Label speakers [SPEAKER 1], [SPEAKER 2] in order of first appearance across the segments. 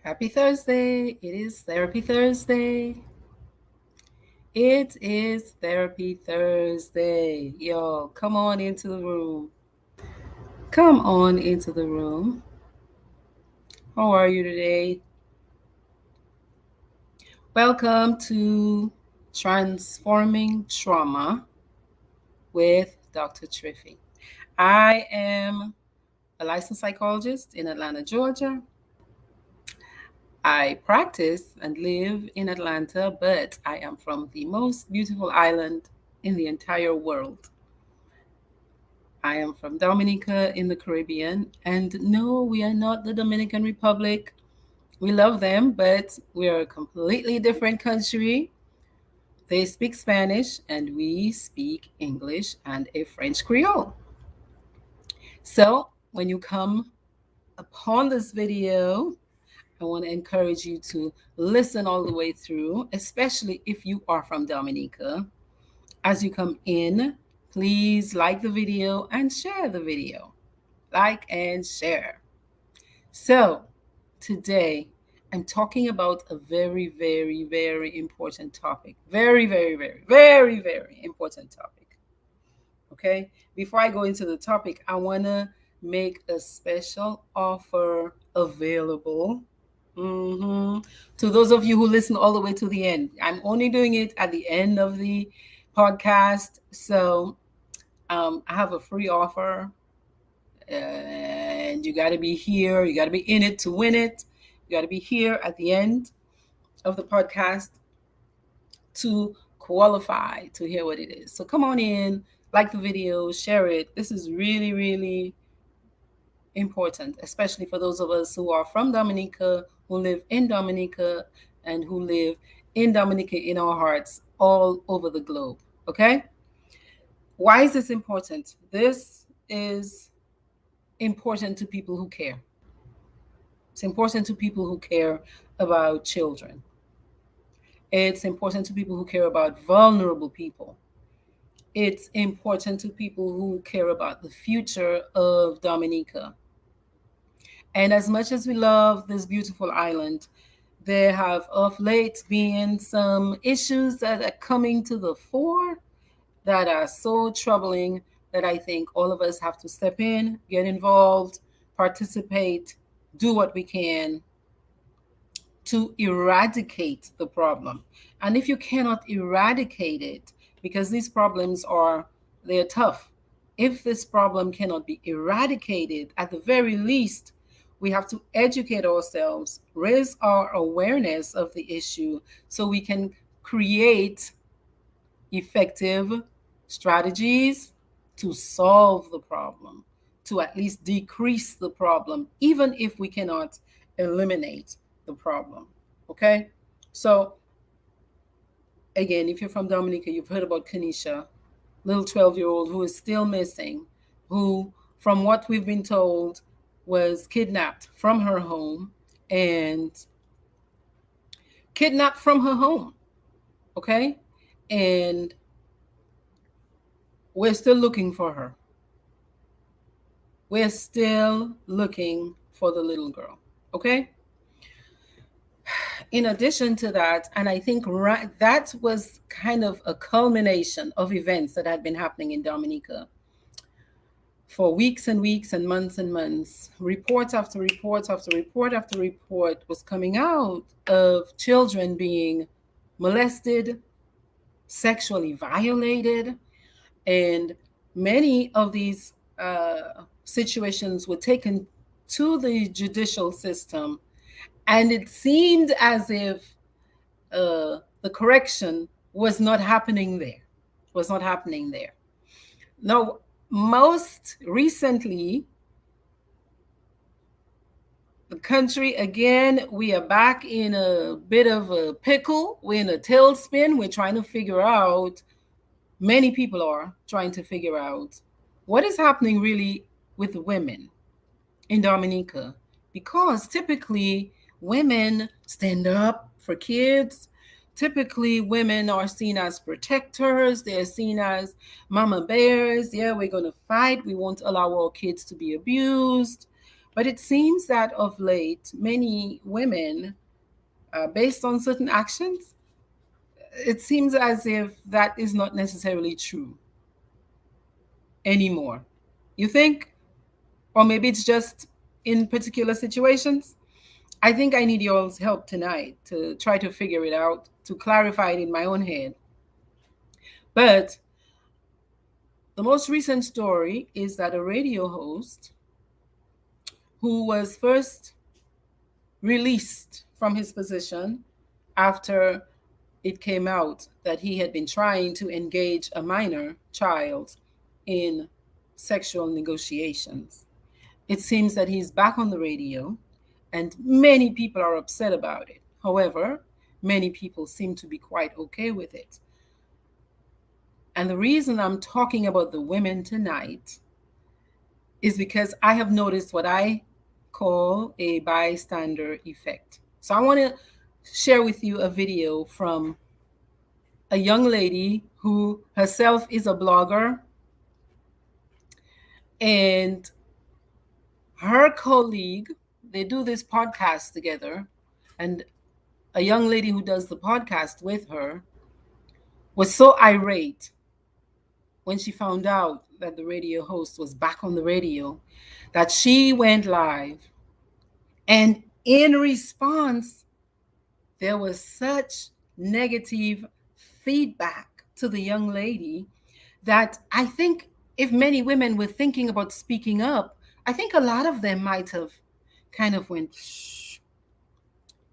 [SPEAKER 1] Happy Thursday. It is Therapy Thursday. It is Therapy Thursday. Yo, come on into the room. Come on into the room. How are you today? Welcome to Transforming Trauma with Dr. Triffy. I am a licensed psychologist in Atlanta, Georgia. I practice and live in Atlanta, but I am from the most beautiful island in the entire world. I am from Dominica in the Caribbean, and no, we are not the Dominican Republic. We love them, but we are a completely different country. They speak Spanish, and we speak English and a French Creole. So, when you come upon this video, I want to encourage you to listen all the way through, especially if you are from Dominica. As you come in, please like the video and share the video. Like and share. So, today I'm talking about a very, very, very important topic. Very, very, very, very, very important topic. Okay? Before I go into the topic, I want to make a special offer available to those of you who listen all the way to the end. I'm only doing it at the end of the podcast. So I have a free offer, and you got to be here. You got to be in it to win it. You got to be here at the end of the podcast to qualify to hear what it is. So come on in, like the video, share it. This is really, really important, especially for those of us who are from Dominica, who live in Dominica, and who live in Dominica in our hearts all over the globe. Okay? Why is this important? This is important to people who care. It's important to people who care about children. It's important to people who care about vulnerable people. It's important to people who care about the future of Dominica. And as much as we love this beautiful island, there have of late been some issues that are coming to the fore that are so troubling that I think all of us have to step in, get involved, participate, do what we can to eradicate the problem. And if you cannot eradicate it, because these problems they're tough, if this problem cannot be eradicated, at the very least, we have to educate ourselves, raise our awareness of the issue so we can create effective strategies to solve the problem, to at least decrease the problem, even if we cannot eliminate the problem. Okay? So, again, if you're from Dominica, you've heard about Kanisha, little 12-year-old who is still missing, who, from what we've been told, was kidnapped from her home and kidnapped from her home. Okay? And we're still looking for her. We're still looking for the little girl. Okay? In addition to that, and I think that was kind of a culmination of events that had been happening in Dominica for weeks and weeks and months, report after report after report after report was coming out of children being molested, sexually violated, and many of these situations were taken to the judicial system, and it seemed as if the correction was not happening there. Now, most recently, the country, again, we are back in a bit of a pickle. We're in a tailspin. We're trying to figure out, many people are trying to figure out what is happening really with women in Dominica. Because typically women stand up for kids. Typically, women are seen as protectors. They're seen as mama bears. Yeah, we're going to fight. We won't allow our kids to be abused. But it seems that of late, many women, based on certain actions, it seems as if that is not necessarily true anymore. You think? Or maybe it's just in particular situations. I think I need y'all's help tonight to try to figure it out, to clarify it in my own head. But the most recent story is that a radio host who was first released from his position after it came out that he had been trying to engage a minor child in sexual negotiations. It seems that he's back on the radio, and many people are upset about it. However, many people seem to be quite okay with it. And the reason I'm talking about the women tonight is because I have noticed what I call a bystander effect. So I want to share with you a video from a young lady who herself is a blogger, and her colleague, they do this podcast together, and a young lady who does the podcast with her was so irate when she found out that the radio host was back on the radio that she went live. And in response, there was such negative feedback to the young lady that I think if many women were thinking about speaking up, I think a lot of them might have kind of went shh,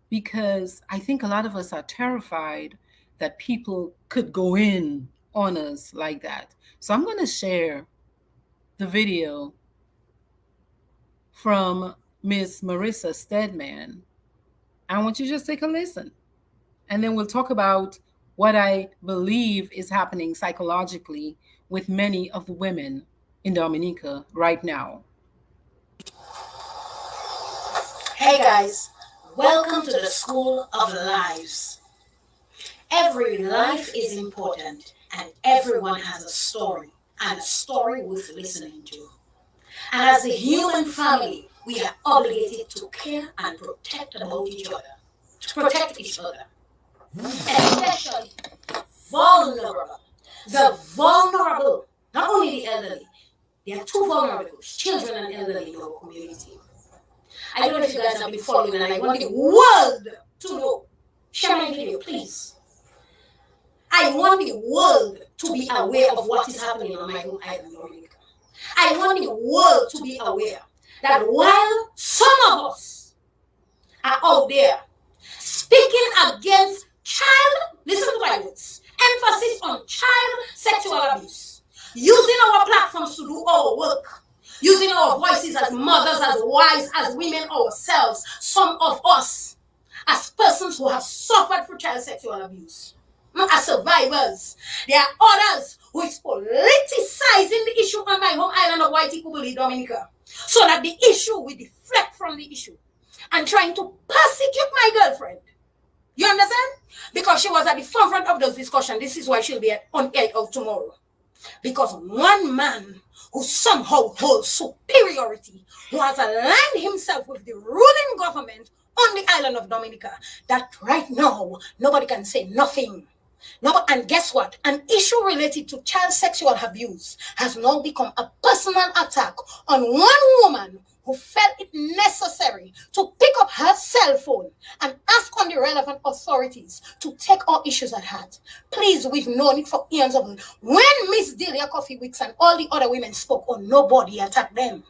[SPEAKER 1] because I think a lot of us are terrified that people could go in on us like that. So I'm going to share the video from Miss Marissa Stedman. I want you to just take a listen, and then we'll talk about what I believe is happening psychologically with many of the women in Dominica right now.
[SPEAKER 2] Hey guys, welcome to the School of Lives. Every life is important and everyone has a story, and a story worth listening to. And as a human family, we are obligated to care and protect about each other, to protect each other, especially vulnerable. The vulnerable, not only the elderly, there are two vulnerables, children and elderly in our community. I don't know if you guys have been following, and I want the world to know. Share my video, please. I want the world to be aware of what is happening on my home island, Dominica. I want the world to be aware that while some of us are out there speaking against child, listen to my words, emphasis on child sexual abuse, using our platforms to do our work, using our voices as mothers, as wives, as women ourselves, some of us as persons who have suffered from child sexual abuse, as survivors. There are others who is politicizing the issue on my home island of Whitey Kubuli, Dominica, so that the issue will deflect from the issue and trying to persecute my girlfriend. You understand? Because she was at the forefront of those discussions. This is why she'll be on air of tomorrow. Because one man who somehow holds superiority, who has aligned himself with the ruling government on the island of Dominica, that right now nobody can say nothing. No, and guess what? An issue related to child sexual abuse has now become a personal attack on one woman who felt it necessary to pick up her cell phone and ask on the relevant authorities to take our issues at heart. Please, we've known it for years of when Miss Delia Coffee Wicks and all the other women spoke on, nobody attacked them.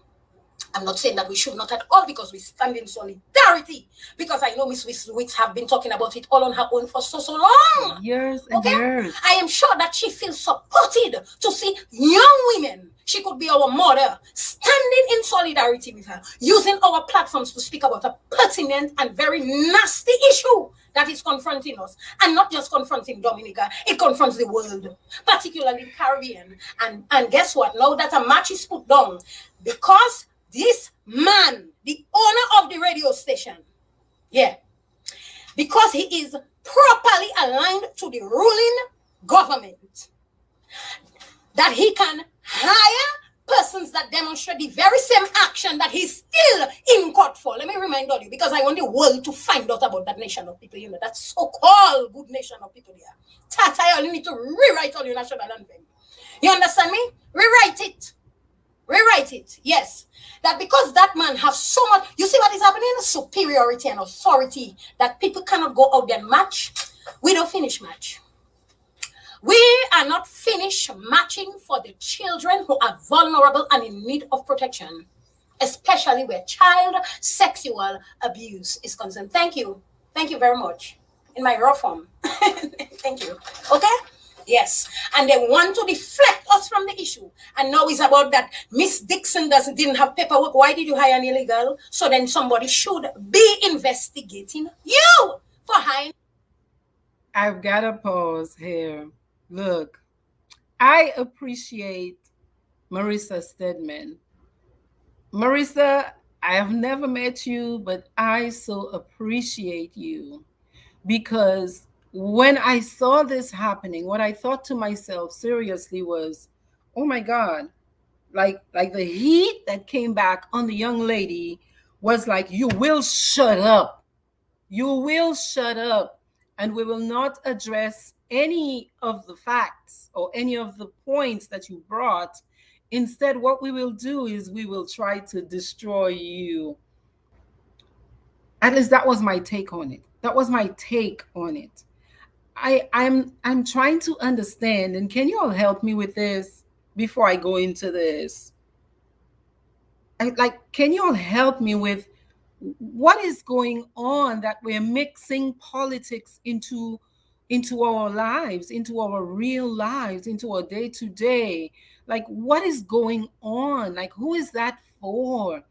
[SPEAKER 2] I'm not saying that we should not at all, because we stand in solidarity. Because I know Miss Wicks have been talking about it all on her own for so long.
[SPEAKER 1] Years and years.
[SPEAKER 2] I am sure that she feels supported to see young women. She could be our mother, standing in solidarity with her, using our platforms to speak about a pertinent and very nasty issue that is confronting us. And not just confronting Dominica, it confronts the world, particularly the Caribbean. And guess what? Now that a match is put down, because this man, the owner of the radio station, because he is properly aligned to the ruling government, that he can hire persons that demonstrate the very same action that he's still in court for. Let me remind all you, because I want the world to find out about that nation of people, that so-called good nation of people there. Tata, you only need to rewrite all your national anthem. You understand me? Rewrite it. Rewrite it. Yes. That because that man has so much, you see what is happening? Superiority and authority that people cannot go out there and match. We don't finish match. We are not finished matching for the children who are vulnerable and in need of protection, especially where child sexual abuse is concerned. Thank you. Thank you very much. In my raw form. Thank you. Okay? Yes. And they want to deflect us from the issue. And now it's about that Miss Dixon didn't have paperwork. Why did you hire an illegal? So then somebody should be investigating you for hiring.
[SPEAKER 1] I've got to pause here. Look, I appreciate Marissa Stedman. Marissa, I have never met you, but I so appreciate you because when I saw this happening, what I thought to myself seriously was, oh my God, like the heat that came back on the young lady was like, you will shut up. You will shut up. And we will not address any of the facts or any of the points that you brought. Instead, what we will do is we will try to destroy you. At least that was my take on it. That was my take on it. I'm trying to understand, and can you all help me with this before I go into this? Can you all help me with what is going on that we're mixing politics into our lives, into our real lives, into our day-to-day? Like, what is going on? Like, who is that for?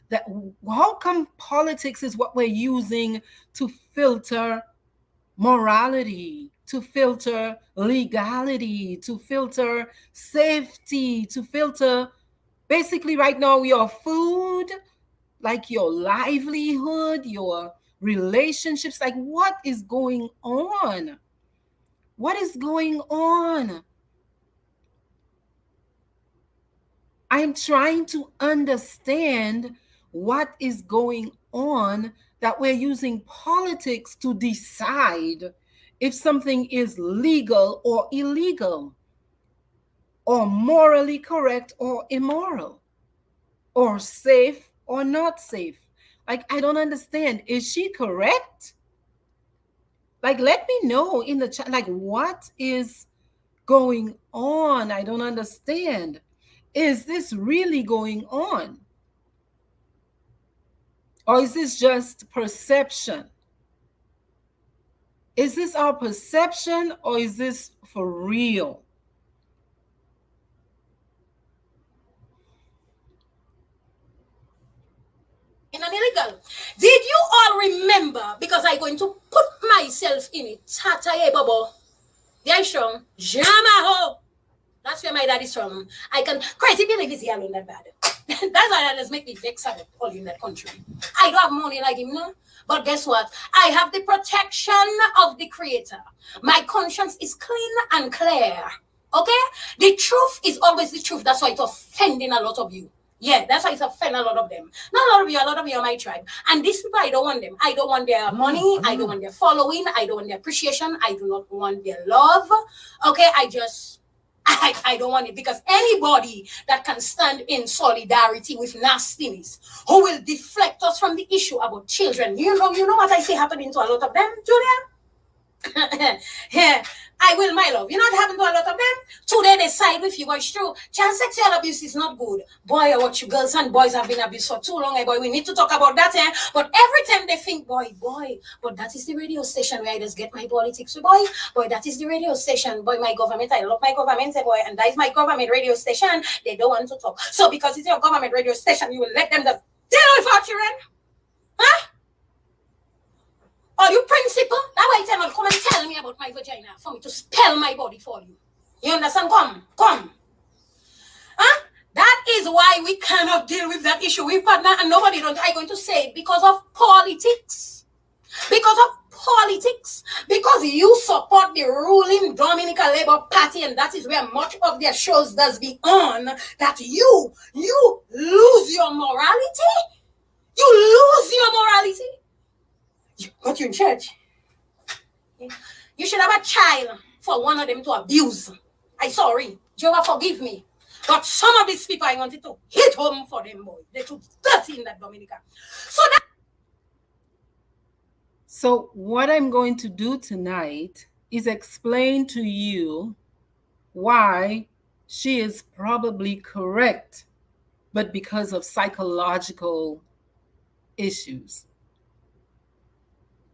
[SPEAKER 1] That how come politics is what we're using to filter morality, to filter legality, to filter safety, to filter basically right now your food, like your livelihood, your relationships? Like, what is going on? What is going on? I'm trying to understand what is going on, that we're using politics to decide if something is legal or illegal, or morally correct or immoral, or safe or not safe. Like, I don't understand. Is she correct? Like, let me know in the chat, like, what is going on? I don't understand. Is this really going on? Or is this just perception? Is this our perception or is this for real?
[SPEAKER 2] In an illegal. Did you all remember? Because I'm going to put myself in it. Tataye Bobo. They're strong. Jamaho. That's where my dad is from. I can crazy believe he's yellow that bad. That's why that just make me vex about all in that country. I don't have money like him, no. But guess what? I have the protection of the Creator. My conscience is clean and clear. Okay? The truth is always the truth. That's why it's offending a lot of you. Yeah, that's why it's offending a lot of them. Not a lot of you are my tribe. And these people, I don't want them. I don't want their money. I don't want their following. I don't want their appreciation. I do not want their love. Okay? I don't want it, because anybody that can stand in solidarity with nastiness, who will deflect us from the issue about children, you know what I see happening to a lot of them, Julia? Yeah, I will, my love. You know what happened to a lot of them? Today they side with you, but it's true. Child sexual abuse is not good. Boy, I watch you girls and boys have been abused for too long, boy. We need to talk about that, eh? But every time they think, boy, but that is the radio station where I just get my politics, boy, that is the radio station, boy, my government, I love my government, boy, and that is my government radio station. They don't want to talk. So because it's your government radio station, you will let them just deal with our children? Huh? Or you principal? That way you come and tell me about my vagina for me to spell my body for you. You understand? Come. Huh? That is why we cannot deal with that issue with partner, and nobody don't. I'm going to say it because of politics. Because of politics because you support the ruling Dominica Labour Party, and that is where much of their shows does be on, that you lose your morality? You lose your morality? But you're in church. You should have a child for one of them to abuse. I sorry. Jehovah forgive me. But some of these people I wanted to hit home for them, boy. They took dirty in that Dominica.
[SPEAKER 1] So what I'm going to do tonight is explain to you why she is probably correct, but because of psychological issues.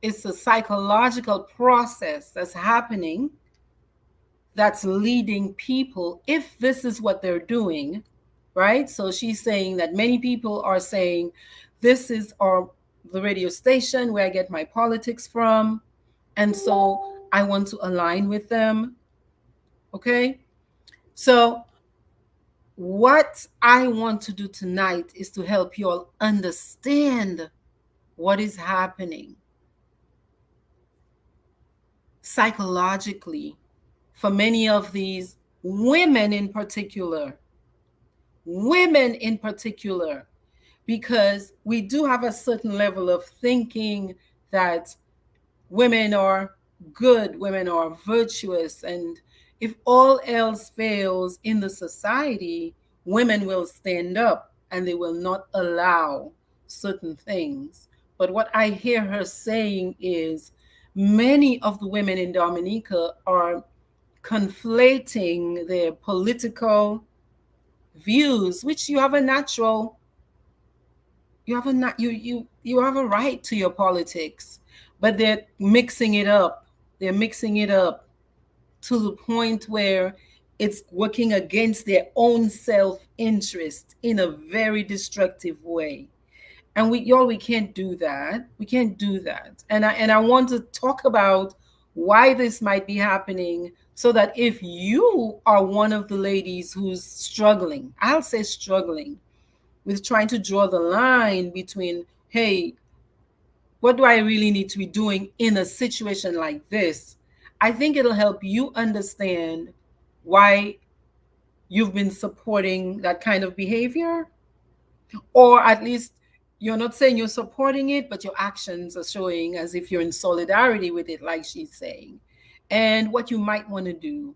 [SPEAKER 1] It's a psychological process that's happening that's leading people, if this is what they're doing, right? So she's saying that many people are saying, this is the radio station where I get my politics from, and so I want to align with them. Okay? So what I want to do tonight is to help you all understand what is happening psychologically for many of these women in particular, because we do have a certain level of thinking that women are good, women are virtuous, and if all else fails in the society, women will stand up and they will not allow certain things. But what I hear her saying is many of the women in Dominica are conflating their political views, which you have a natural, you have a you have a right to your politics, but they're mixing it up. They're mixing it up to the point where it's working against their own self-interest in a very destructive way. And we can't do that. We can't do that. And I want to talk about why this might be happening, so that if you are one of the ladies who's struggling, I'll say struggling, with trying to draw the line between, hey, what do I really need to be doing in a situation like this? I think it'll help you understand why you've been supporting that kind of behavior, or at least you're not saying you're supporting it, but your actions are showing as if you're in solidarity with it, like she's saying, and what you might want to do.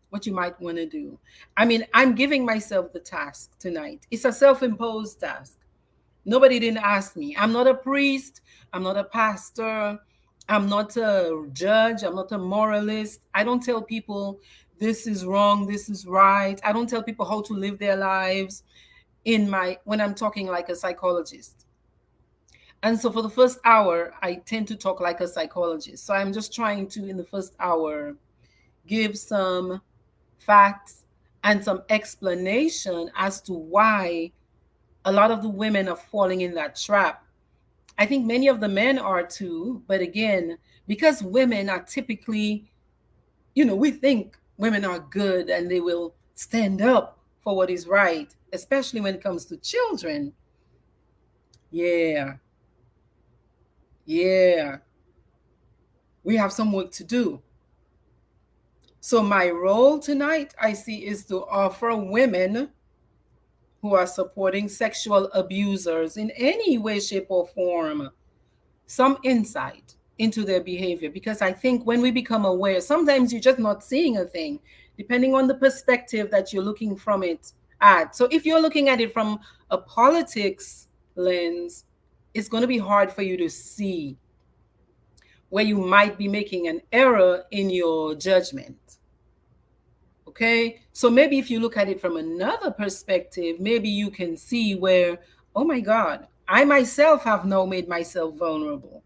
[SPEAKER 1] What you might want to do. I mean, I'm giving myself the task tonight. It's a self imposed task. Nobody didn't ask me. I'm not a priest. I'm not a pastor. I'm not a judge. I'm not a moralist. I don't tell people this is wrong, this is right. I don't tell people how to live their lives when I'm talking like a psychologist. And so for the first hour, I tend to talk like a psychologist. So I'm just trying to, in the first hour, give some facts and some explanation as to why a lot of the women are falling in that trap. I think many of the men are too, but again, because women are typically, we think women are good and they will stand up for what is right, especially when it comes to children. Yeah. We have some work to do. So my role tonight, I see, is to offer women who are supporting sexual abusers in any way, shape, or form some insight into their behavior. Because I think when we become aware, sometimes you're just not seeing a thing, depending on the perspective that you're looking from it at. So if you're looking at it from a politics lens, it's going to be hard for you to see where you might be making an error in your judgment. Okay, so maybe if you look at it from another perspective, maybe you can see where, oh my God, I myself have now made myself vulnerable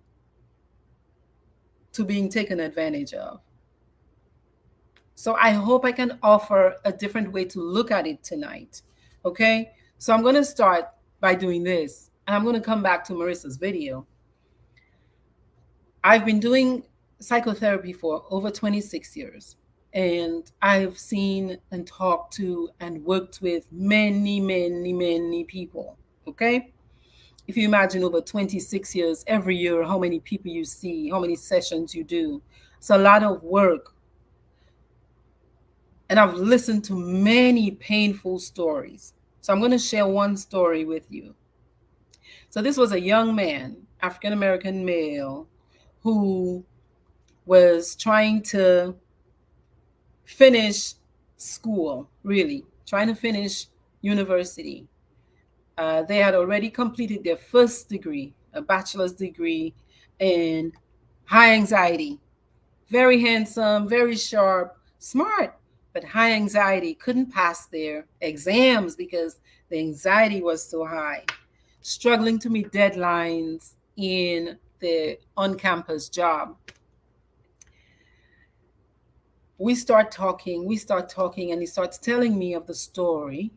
[SPEAKER 1] to being taken advantage of. So I hope I can offer a different way to look at it tonight. Okay, so I'm going to start by doing this, and I'm going to come back to Marissa's video. I've been doing psychotherapy for over 26 years. And I've seen and talked to and worked with many, many, many people. Okay. If you imagine over 26 years, every year, how many people you see, how many sessions you do, it's a lot of work. And I've listened to many painful stories. So I'm going to share one story with you. So this was a young man, African American male, who was trying to finish school, really, trying to finish university. They had already completed their first degree, a bachelor's degree in high anxiety. Very handsome, very sharp, smart, but high anxiety. Couldn't pass their exams because the anxiety was so high. Struggling to meet deadlines in the on campus job. We start talking, and he starts telling me of the story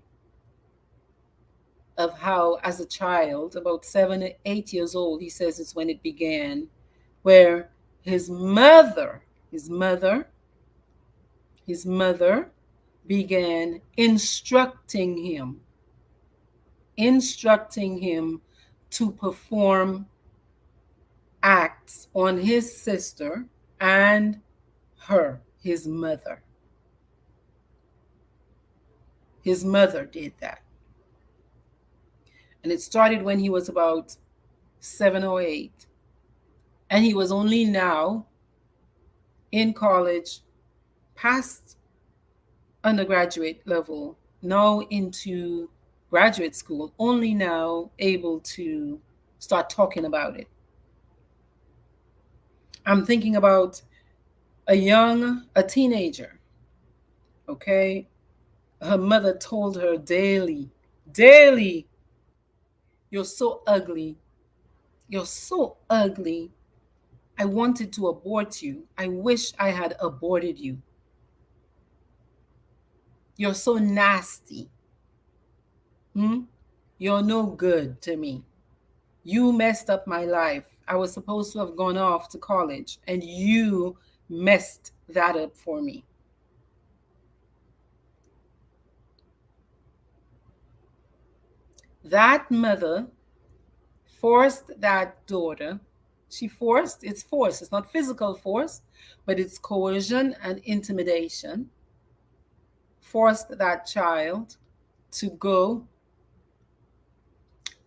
[SPEAKER 1] of how, as a child, about 7 or 8 years old, he says it's when it began, where his mother, his mother, his mother began instructing him to perform acts on his sister and her, his mother. His mother did that. And it started when he was about 7 or 8. And he was only now in college, past undergraduate level, now into graduate school, only now able to start talking about it. I'm thinking about a teenager, okay? Her mother told her daily, you're so ugly. You're so ugly. I wanted to abort you. I wish I had aborted you. You're so nasty. Hmm? You're no good to me. You messed up my life. I was supposed to have gone off to college, and you messed that up for me. That mother forced that daughter. She forced, it's force, it's not physical force, but it's coercion and intimidation. Forced that child to go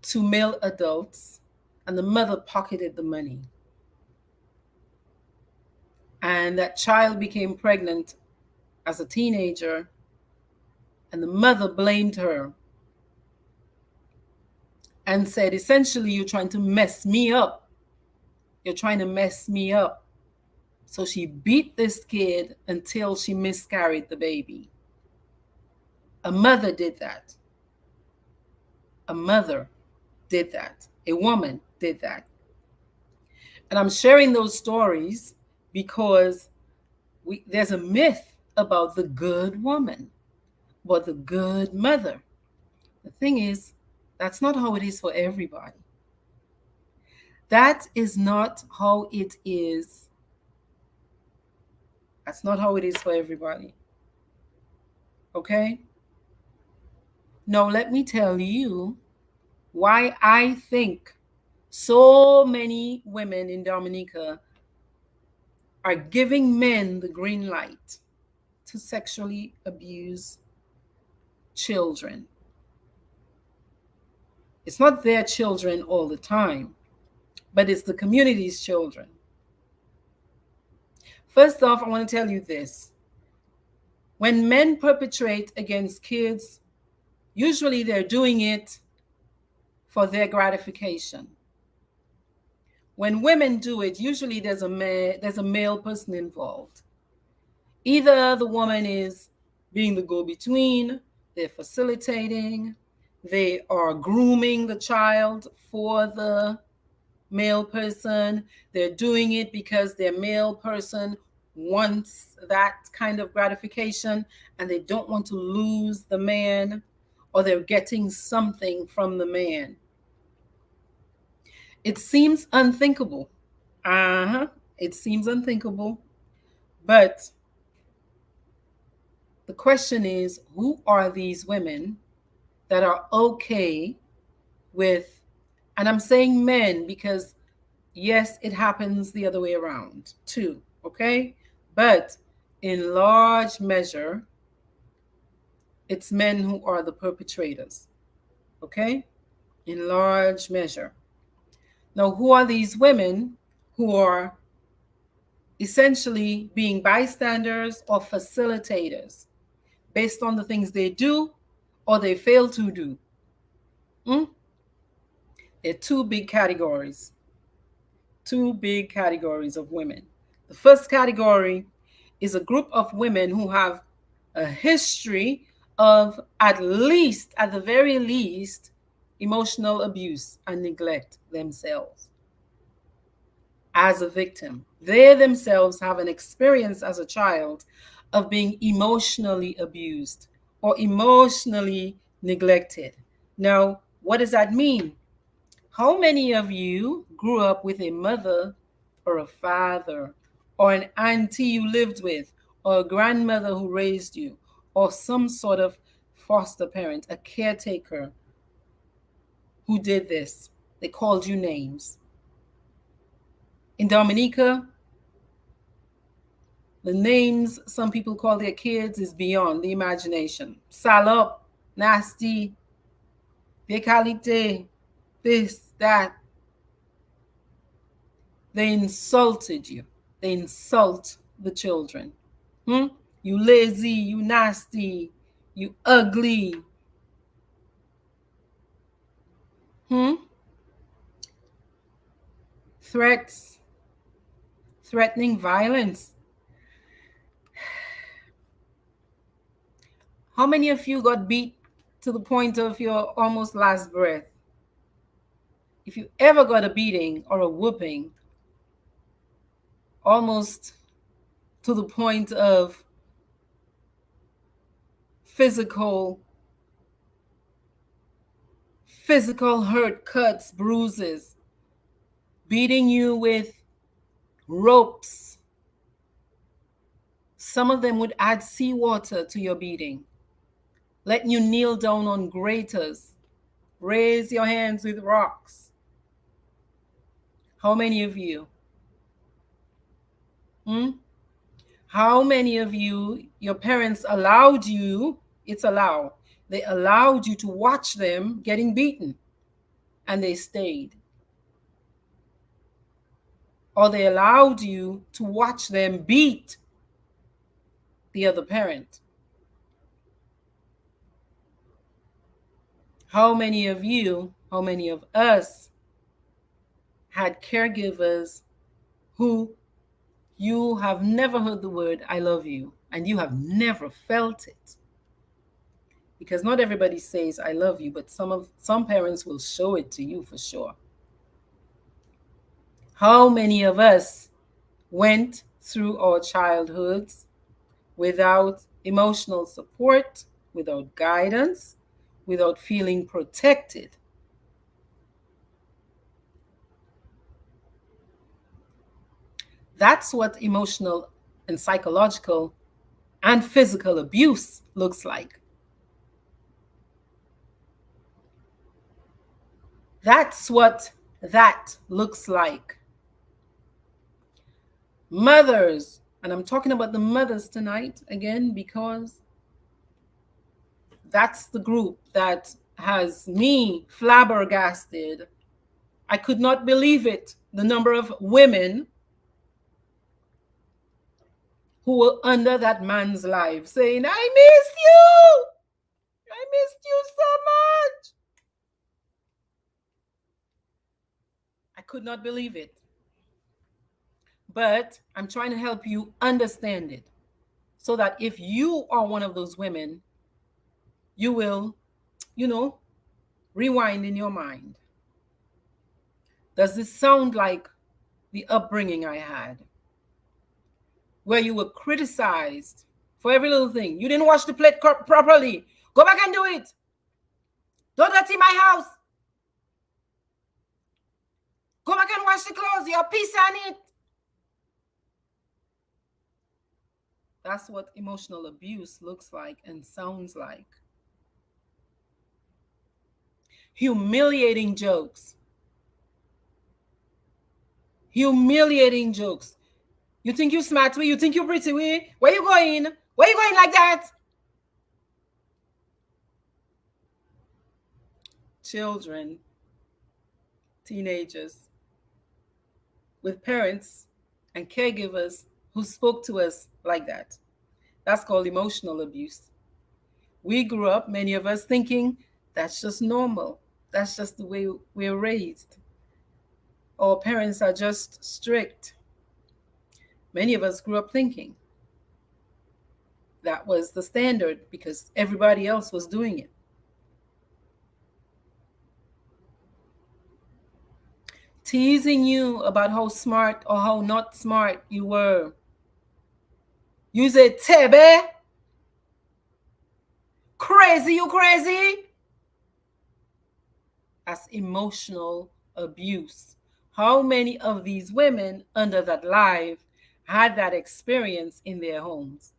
[SPEAKER 1] to male adults, and the mother pocketed the money. And that child became pregnant as a teenager, and the mother blamed her and said, essentially, you're trying to mess me up. You're trying to mess me up. So she beat this kid until she miscarried the baby. A mother did that. A mother did that. A woman did that. And I'm sharing those stories because there's a myth about the good woman or the good mother. The thing is, that's not how it is for everybody. That is not how it is. That's not how it is for everybody. Okay? Now, let me tell you why I think so many women in Dominica are giving men the green light to sexually abuse children. It's not their children all the time, but it's the community's children. First off, I want to tell you this. When men perpetrate against kids, usually they're doing it for their gratification. When women do it, usually there's a male person involved. Either the woman is being the go-between, they're facilitating, they are grooming the child for the male person, they're doing it because their male person wants that kind of gratification and they don't want to lose the man, or they're getting something from the man. It seems unthinkable. It seems unthinkable. But the question is, who are these women that are okay with And I'm saying men because, yes, it happens the other way around too, okay? But in large measure, it's men who are the perpetrators, okay? In large measure. Now, who are these women who are essentially being bystanders or facilitators based on the things they do or they fail to do? Hmm? There are two big categories of women. The first category is a group of women who have a history of, at the very least, emotional abuse and neglect themselves as a victim. They themselves have an experience as a child of being emotionally abused or emotionally neglected. Now, what does that mean? How many of you grew up with a mother or a father or an auntie you lived with or a grandmother who raised you or some sort of foster parent, a caretaker who did this? They called you names. In Dominica, the names some people call their kids is beyond the imagination. Salop, nasty, vicalité, this, that. They insulted you. They insult the children. Hmm? You lazy, you nasty, you ugly. Hmm? Threats, threatening violence. How many of you got beat to the point of your almost last breath? If you ever got a beating or a whooping, almost to the point of physical physical hurt, cuts, bruises, beating you with ropes. Some of them would add seawater to your beating, letting you kneel down on graters, raise your hands with rocks. How many of you? Hmm? How many of you, your parents allowed you, it's allowed, they allowed you to watch them getting beaten and they stayed? Or they allowed you to watch them beat the other parent? How many of you, how many of us had caregivers who you have never heard the word I love you and you have never felt it? Because not everybody says I love you, but some parents will show it to you for sure. How many of us went through our childhoods without emotional support, without guidance, without feeling protected? That's what emotional and psychological and physical abuse looks like. That's what that looks like. Mothers, and I'm talking about the mothers tonight again because that's the group that has me flabbergasted. I could not believe it. The number of women who were under that man's life saying, I miss you. I missed you so much. I could not believe it. But I'm trying to help you understand it so that if you are one of those women, you will, you know, rewind in your mind. Does this sound like the upbringing I had, where you were criticized for every little thing? You didn't wash the plate properly. Go back and do it. Don't dirty my house. Go back and wash the clothes. You're a piece on it. That's what emotional abuse looks like and sounds like. Humiliating jokes. humiliating jokes. You think you smart way? You think you pretty way? Where you going? Where you going like that? Children, teenagers, with parents and caregivers who spoke to us like that. That's called emotional abuse. We grew up, many of us, thinking that's just normal. That's just the way we're raised. Our parents are just strict. Many of us grew up thinking that was the standard because everybody else was doing it. Teasing you about how smart or how not smart you were. You say, Tebe, crazy, you crazy. That's emotional abuse. How many of these women under that live had that experience in their homes?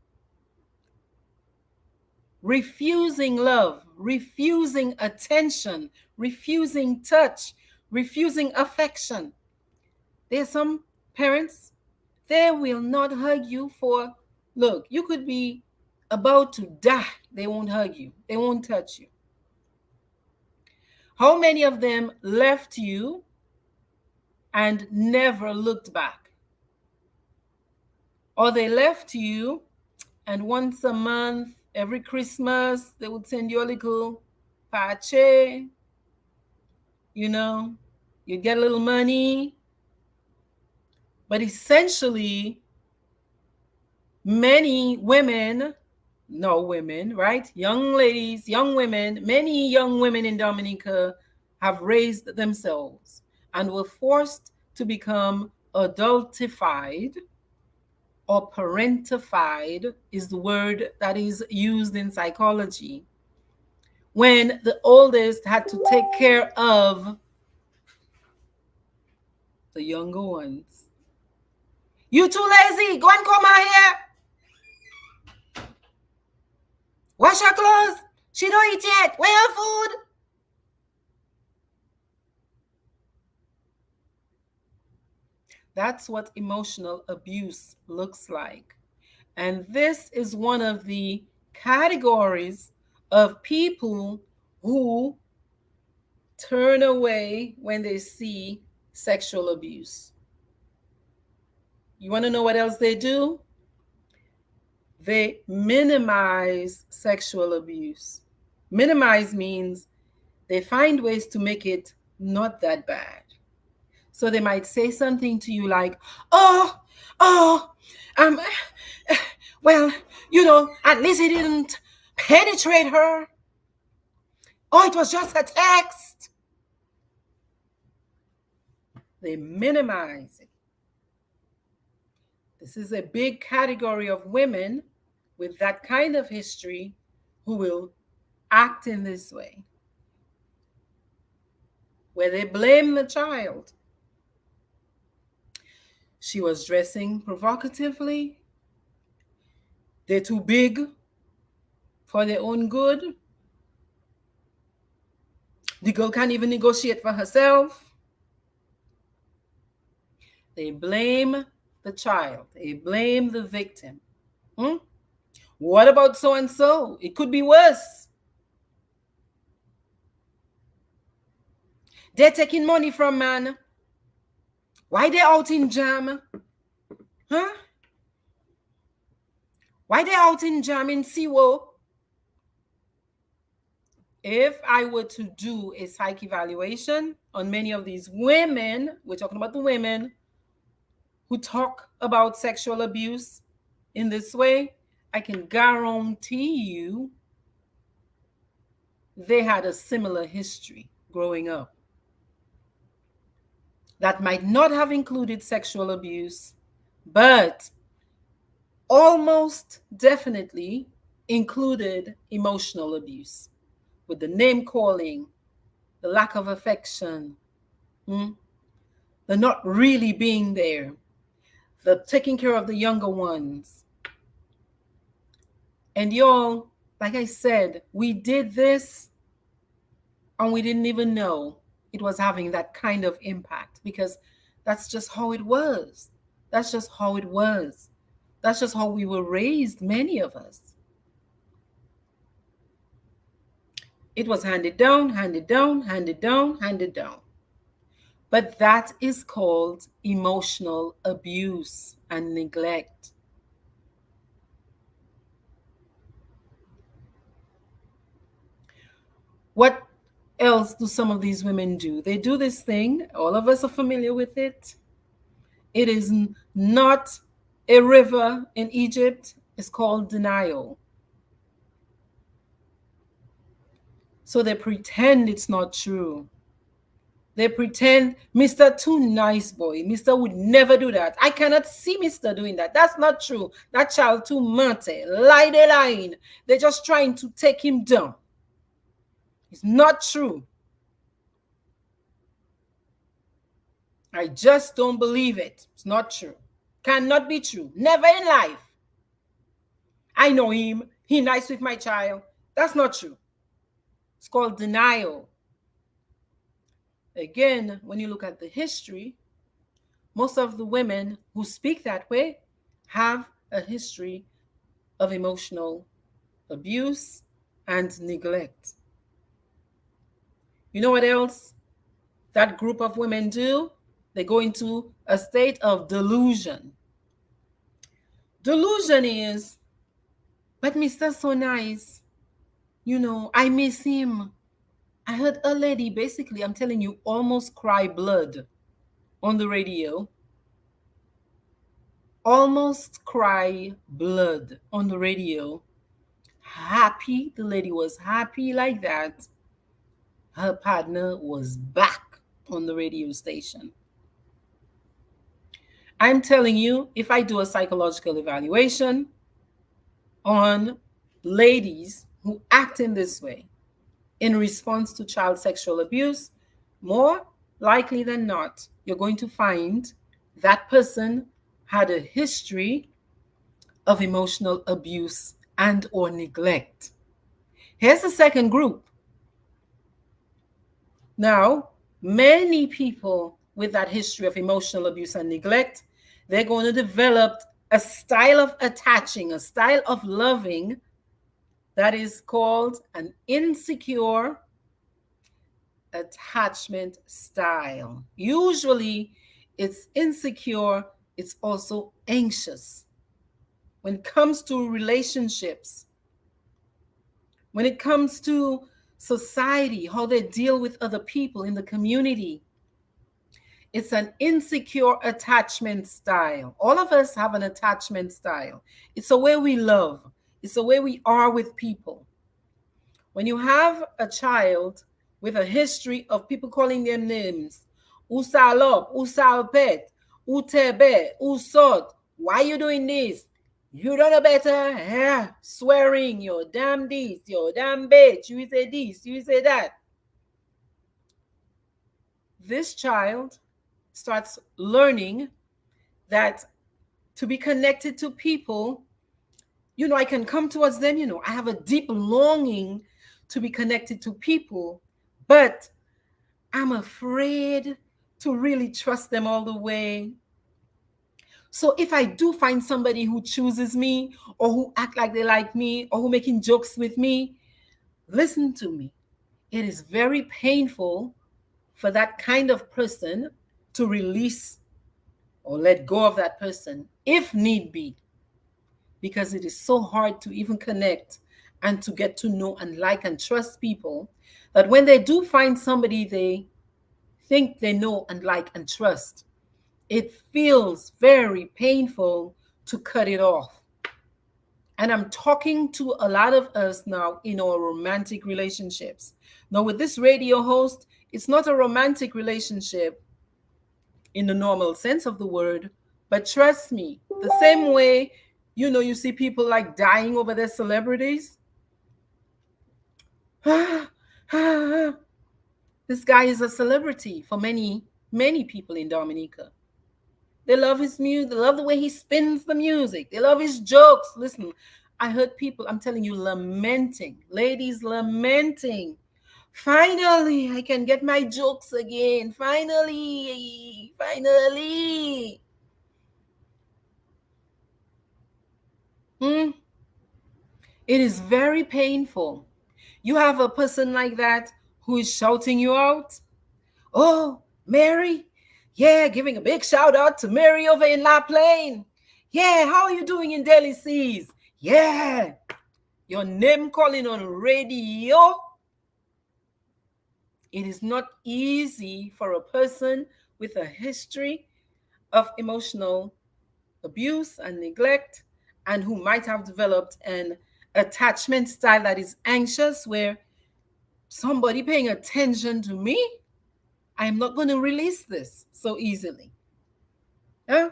[SPEAKER 1] Refusing love, refusing attention, refusing touch, refusing affection. There's some parents, they will not hug you for, look, you could be about to die. They won't hug you, they won't touch you. How many of them left you and never looked back? Or they left you and once a month, every Christmas, they would send you a little pache, you know, you'd get a little money. But essentially, many women, no women, right? Young ladies, young women, many young women in Dominica have raised themselves and were forced to become adultified, or parentified is the word that is used in psychology, when the oldest had to take care of the younger ones. You too lazy, go and come out here. Wash your clothes. She don't eat yet. Where her food? That's what emotional abuse looks like. And this is one of the categories of people who turn away when they see sexual abuse. You want to know what else they do? They minimize sexual abuse. Minimize means they find ways to make it not that bad. So they might say something to you like, oh, oh, um, well, at least he didn't penetrate her. Oh, it was just a text. They minimize it. This is a big category of women with that kind of history who will act in this way, where they blame the child. She was dressing provocatively. They're too big for their own good. The girl can't even negotiate for herself. They blame the child. They blame the victim. What about so and so? It could be worse. They're taking money from man. Why they out in jam? Huh? Why they out in jam in Siwo? If I were to do a psych evaluation on many of these women, we're talking about the women who talk about sexual abuse in this way, I can guarantee you they had a similar history growing up that might not have included sexual abuse, but almost definitely included emotional abuse, with the name calling, the lack of affection, the not really being there, the taking care of the younger ones. And y'all, like I said, we did this and we didn't even know it was having that kind of impact, because That's just how it was. That's just how it was. That's just how we were raised, many of us. It was handed down, handed down, handed down, handed down. But that is called emotional abuse and neglect. What else do some of these women do? They do this thing, all of us are familiar with it. It is not a river in Egypt, it's called denial. So they pretend it's not true. They pretend Mr. Too nice boy. Mr. would never do that. I cannot see Mr. doing that. That's not true. That child too mate. Lie they lying. They're just trying to take him down. It's not true. I just don't believe it. It's not true. Cannot be true. Never in life. I know him. He nice with my child. That's not true. It's called denial. Again, when you look at the history, most of the women who speak that way have a history of emotional abuse and neglect. You know what else that group of women do? They go into a state of delusion. Delusion is, but Mr. So nice. I miss him. I heard a lady, basically, I'm telling you, almost cry blood on the radio. Almost cry blood on the radio. Happy, the lady was happy like that. Her partner was back on the radio station. I'm telling you, if I do a psychological evaluation on ladies who act in this way in response to child sexual abuse, more likely than not, you're going to find that person had a history of emotional abuse and or neglect. Here's the second group. Now, many people with that history of emotional abuse and neglect, they're going to develop a style of attaching, a style of loving that is called an insecure attachment style. Usually it's insecure, it's also anxious. When it comes to relationships, when it comes to society, how they deal with other people in the community, it's an insecure attachment style. All of us have an attachment style. It's a way we love. It's the way we are with people. When you have a child with a history of people calling them names, usalop, usalpet, utebe, usot, why are you doing this? You don't know better? Yeah. Swearing, you're damn this, you're damn bitch, you say this, you say that. This child starts learning that to be connected to people, I can come towards them, I have a deep longing to be connected to people, but I'm afraid to really trust them all the way. So if I do find somebody who chooses me or who act like they like me or who making jokes with me, listen to me. It is very painful for that kind of person to release or let go of that person if need be, because it is so hard to even connect and to get to know and like and trust people that when they do find somebody they think they know and like and trust, it feels very painful to cut it off. And I'm talking to a lot of us now in our romantic relationships. Now, with this radio host, it's not a romantic relationship in the normal sense of the word, but trust me, the same way, you see people like dying over their celebrities. This guy is a celebrity for many, many people in Dominica. They love his music. They love the way he spins the music. They love his jokes. Listen, I heard people, I'm telling you, lamenting, ladies lamenting Finally, I can get my jokes again. Finally, finally. Hmm? It is very painful. You have a person like that who is shouting you out. Oh, Mary? Yeah, giving a big shout out to Mary over in La Plaine. Yeah, how are you doing in Delhi Seas? Yeah, your name calling on radio. It is not easy for a person with a history of emotional abuse and neglect and who might have developed an attachment style that is anxious, where somebody paying attention to me, I'm not going to release this so easily. Yeah?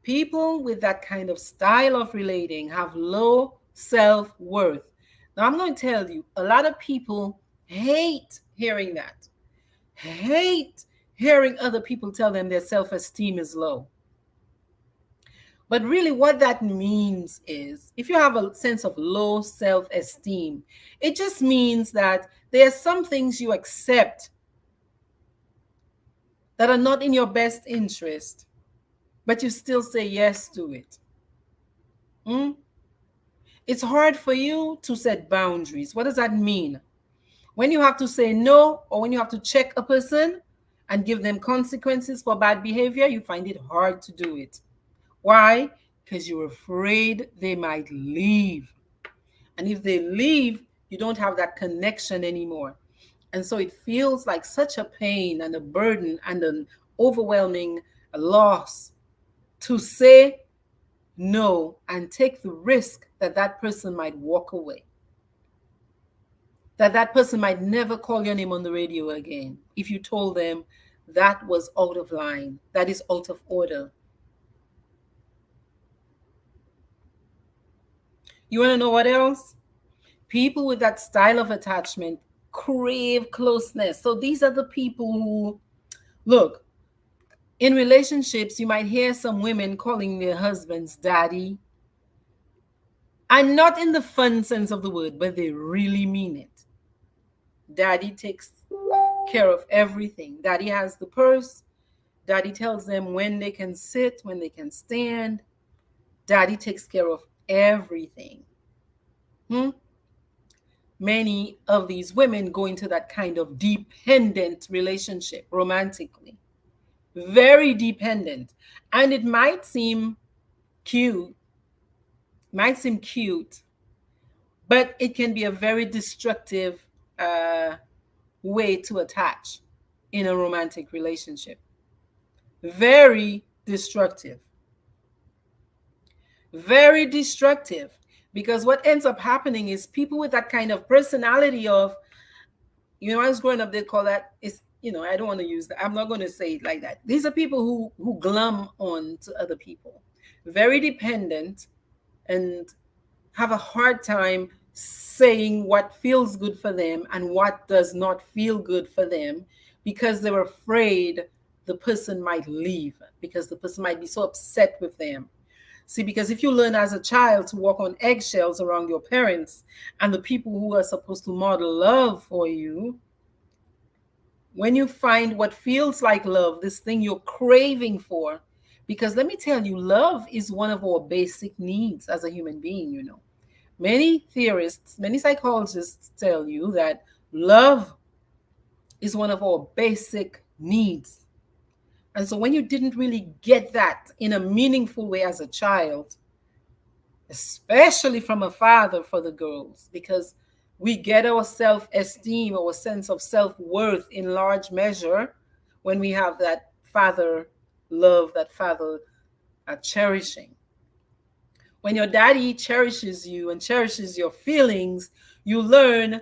[SPEAKER 1] People with that kind of style of relating have low self worth. Now, I'm going to tell you, a lot of people hate hearing that, hate hearing other people tell them their self esteem is low. But really, what that means is if you have a sense of low self esteem, it just means that there are some things you accept that are not in your best interest, but you still say yes to it. Mm? It's hard for you to set boundaries. What does that mean? When you have to say no, or when you have to check a person and give them consequences for bad behavior, you find it hard to do it. Why? Because you're afraid they might leave. And if they leave, you don't have that connection anymore. And so it feels like such a pain and a burden and an overwhelming loss to say no and take the risk that that person might walk away, that that person might never call your name on the radio again if you told them that was out of line, that is out of order. You want to know what else? People with that style of attachment crave closeness. So these are the people who, look, in relationships, you might hear some women calling their husbands daddy, and not in the fun sense of the word, but they really mean it. Daddy takes care of everything. Daddy has the purse. Daddy tells them when they can sit, when they can stand. Daddy takes care of everything. Hmm? Many of these women go into that kind of dependent relationship romantically, very dependent. And it cute, might seem cute, but it can be a very destructive uh, way to attach in a romantic relationship. Very destructive. Very destructive. Because what ends up happening is people with that kind of personality of, I was growing up, they call that, it's, I don't want to use that. I'm not going to say it like that. These are people who glum on to other people. Very dependent, and have a hard time saying what feels good for them and what does not feel good for them, because they're afraid the person might leave, because the person might be so upset with them. See, because if you learn as a child to walk on eggshells around your parents and the people who are supposed to model love for you, when you find what feels like love, this thing you're craving for, because let me tell you, love is one of our basic needs as a human being. Many theorists, many psychologists tell you that love is one of our basic needs. And so when you didn't really get that in a meaningful way as a child, especially from a father for the girls, because we get our self esteem, our sense of self worth in large measure when we have that father love, that father cherishing. When your daddy cherishes you and cherishes your feelings, you learn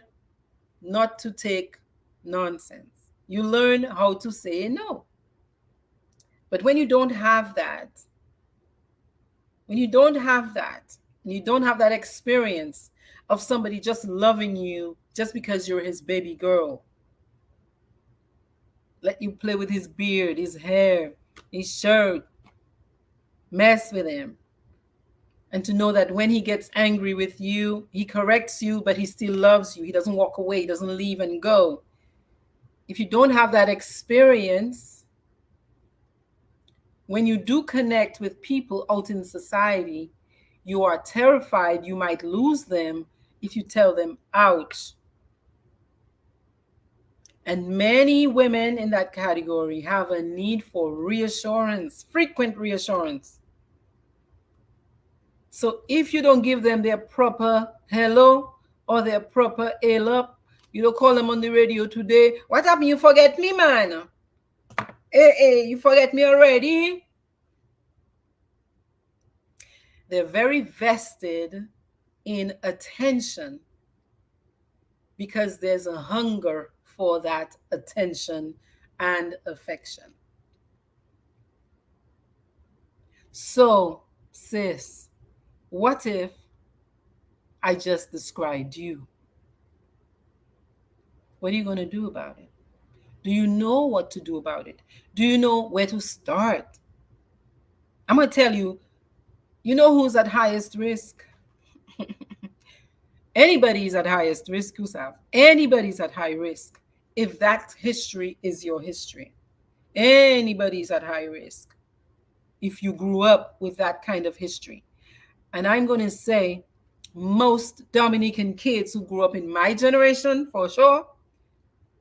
[SPEAKER 1] not to take nonsense. You learn how to say no. But when you don't have that, when you don't have that, and you don't have that experience of somebody just loving you just because you're his baby girl, let you play with his beard, his hair, his shirt, mess with him, And to know that when he gets angry with you, he corrects you, but he still loves you. He doesn't walk away, he doesn't leave and go. If you don't have that experience, when you do connect with people out in society, you are terrified you might lose them if you tell them, ouch. And many women in that category have a need for reassurance, frequent reassurance. So if you don't give them their proper hello or their proper hail up, you don't call them on the radio today. What happened? You forget me, man. Hey, you forget me already? They're very vested in attention because there's a hunger for that attention and affection. So, sis, what if I just described you? What are you going to do about it? Do you know what to do about it? Do you know where to start? I'm going to tell you, you know who's at highest risk? Anybody's at highest risk, Gustav. Anybody's at high risk if that history is your history. Anybody's at high risk if you grew up with that kind of history. And I'm going to say most Dominican kids who grew up in my generation, for sure,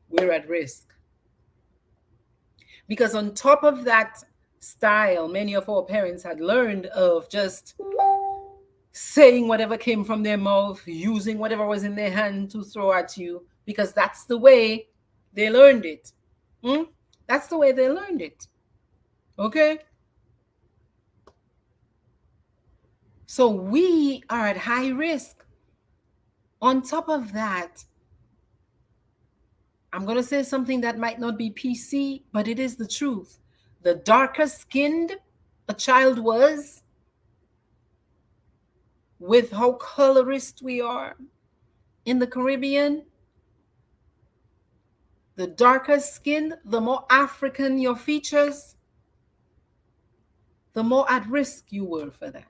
[SPEAKER 1] we're at risk. Because on top of that style, many of our parents had learned of just saying whatever came from their mouth, using whatever was in their hand to throw at you, because that's the way they learned it. That's the way they learned it. Okay? So we are at high risk. On top of that, I'm going to say something that might not be PC, but it is the truth. The darker skinned a child was, with how colorist we are in the Caribbean, the darker skin, the more African your features, the more at risk you were for that.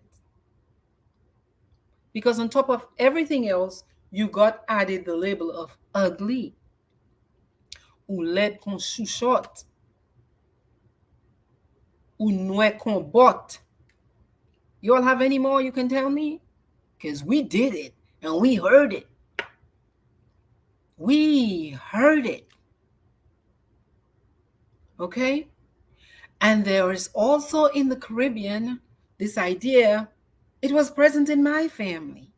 [SPEAKER 1] Because on top of everything else, you got added the label of ugly, ou laid kon chouchotte, ou noué kon bot. You all have any more you can tell me? Because we did it and we heard it. We heard it. Okay? And there is also in the Caribbean this idea, it was present in my family,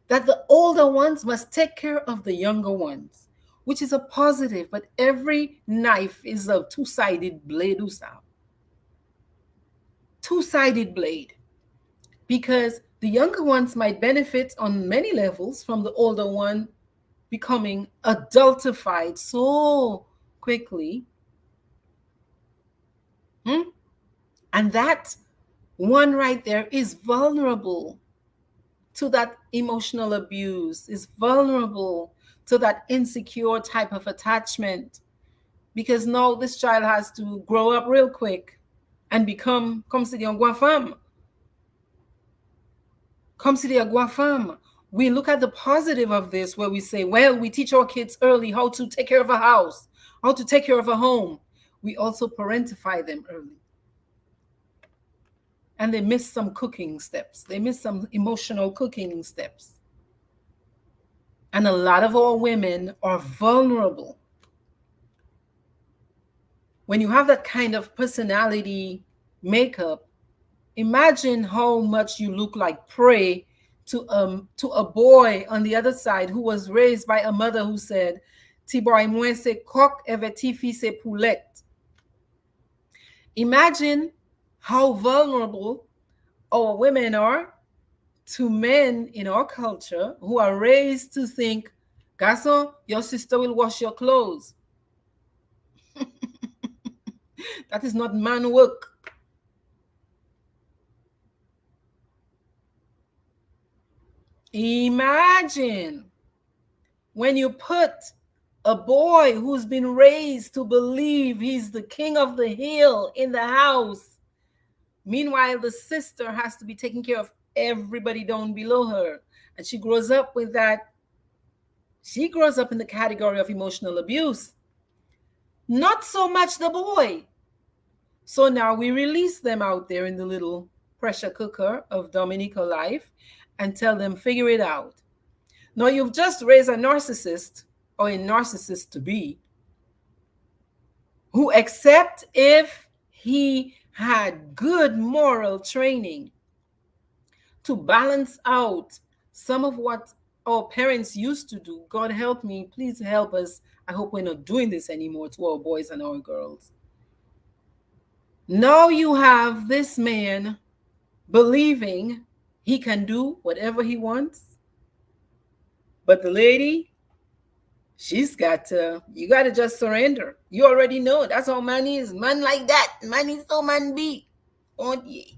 [SPEAKER 1] that the older ones must take care of the younger ones, which is a positive, but every knife is a two-sided blade. Two-sided blade. Because the younger ones might benefit on many levels from the older one becoming adultified so quickly. And that one right there is vulnerable to that emotional abuse, is vulnerable to that insecure type of attachment. Because now this child has to grow up real quick and become, comme si dit en guafam. Comme si dit en guafam. We look at the positive of this where we say, well, we teach our kids early how to take care of a house, how to take care of a home. We also parentify them early. And they miss some cooking steps. They miss some emotional cooking steps. And a lot of our women are vulnerable. When you have that kind of personality makeup, imagine how much you look like prey to a boy on the other side who was raised by a mother who said, "Ti boy mwen se coq et ti fi se poulette." Imagine how vulnerable our women are to men in our culture who are raised to think, "Garçon, your sister will wash your clothes." That is not man work. Imagine when you put a boy who's been raised to believe he's the king of the hill in the house. Meanwhile, the sister has to be taking care of everybody down below her. And she grows up with that. She grows up in the category of emotional abuse. Not so much the boy. So now we release them out there in the little pressure cooker of Dominica life and tell them, figure it out. Now you've just raised a narcissist or a narcissist to be who, except if he had good moral training to balance out some of what our parents used to do. God help me, please help us. I hope we're not doing this anymore to our boys and our girls. Now you have this man believing he can do whatever he wants, but the lady, she's got to, you got to just surrender. You already know that's how man is. Man like that. Man is so man be. Aren't ye?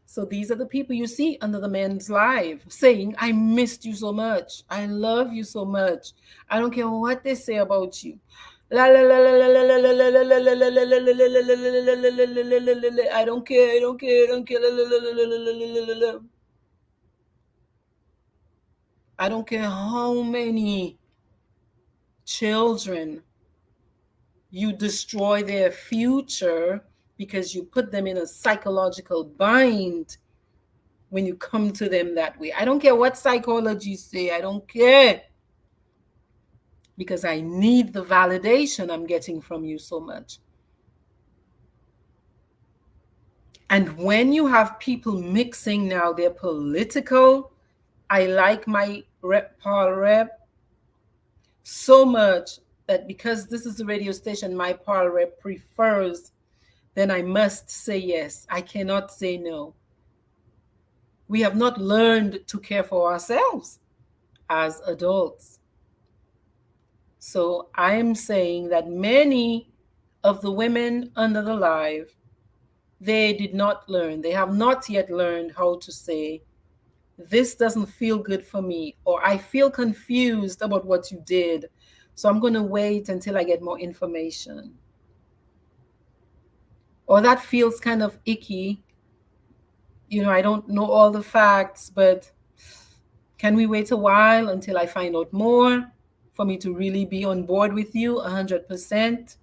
[SPEAKER 1] So these are the people you see under the man's life saying, I missed you so much. I love you so much. I don't care what they say about you. La la la la la la la la la la la la la la. I don't care, I don't care, I don't care. I don't care how many children you destroy their future because you put them in a psychological bind when you come to them that way. I don't care what psychology say, I don't care. Because I need the validation I'm getting from you so much. And when you have people mixing now their political, I like my rep, Paul rep, so much that because this is the radio station my Paul rep prefers, then I must say yes. I cannot say no. We have not learned to care for ourselves as adults. So I am saying that many of the women under the live, they did not learn. They have not yet learned how to say, this doesn't feel good for me, or I feel confused about what you did. So I'm going to wait until I get more information. Or that feels kind of icky. I don't know all the facts, but can we wait a while until I find out more for me to really be on board with you 100%?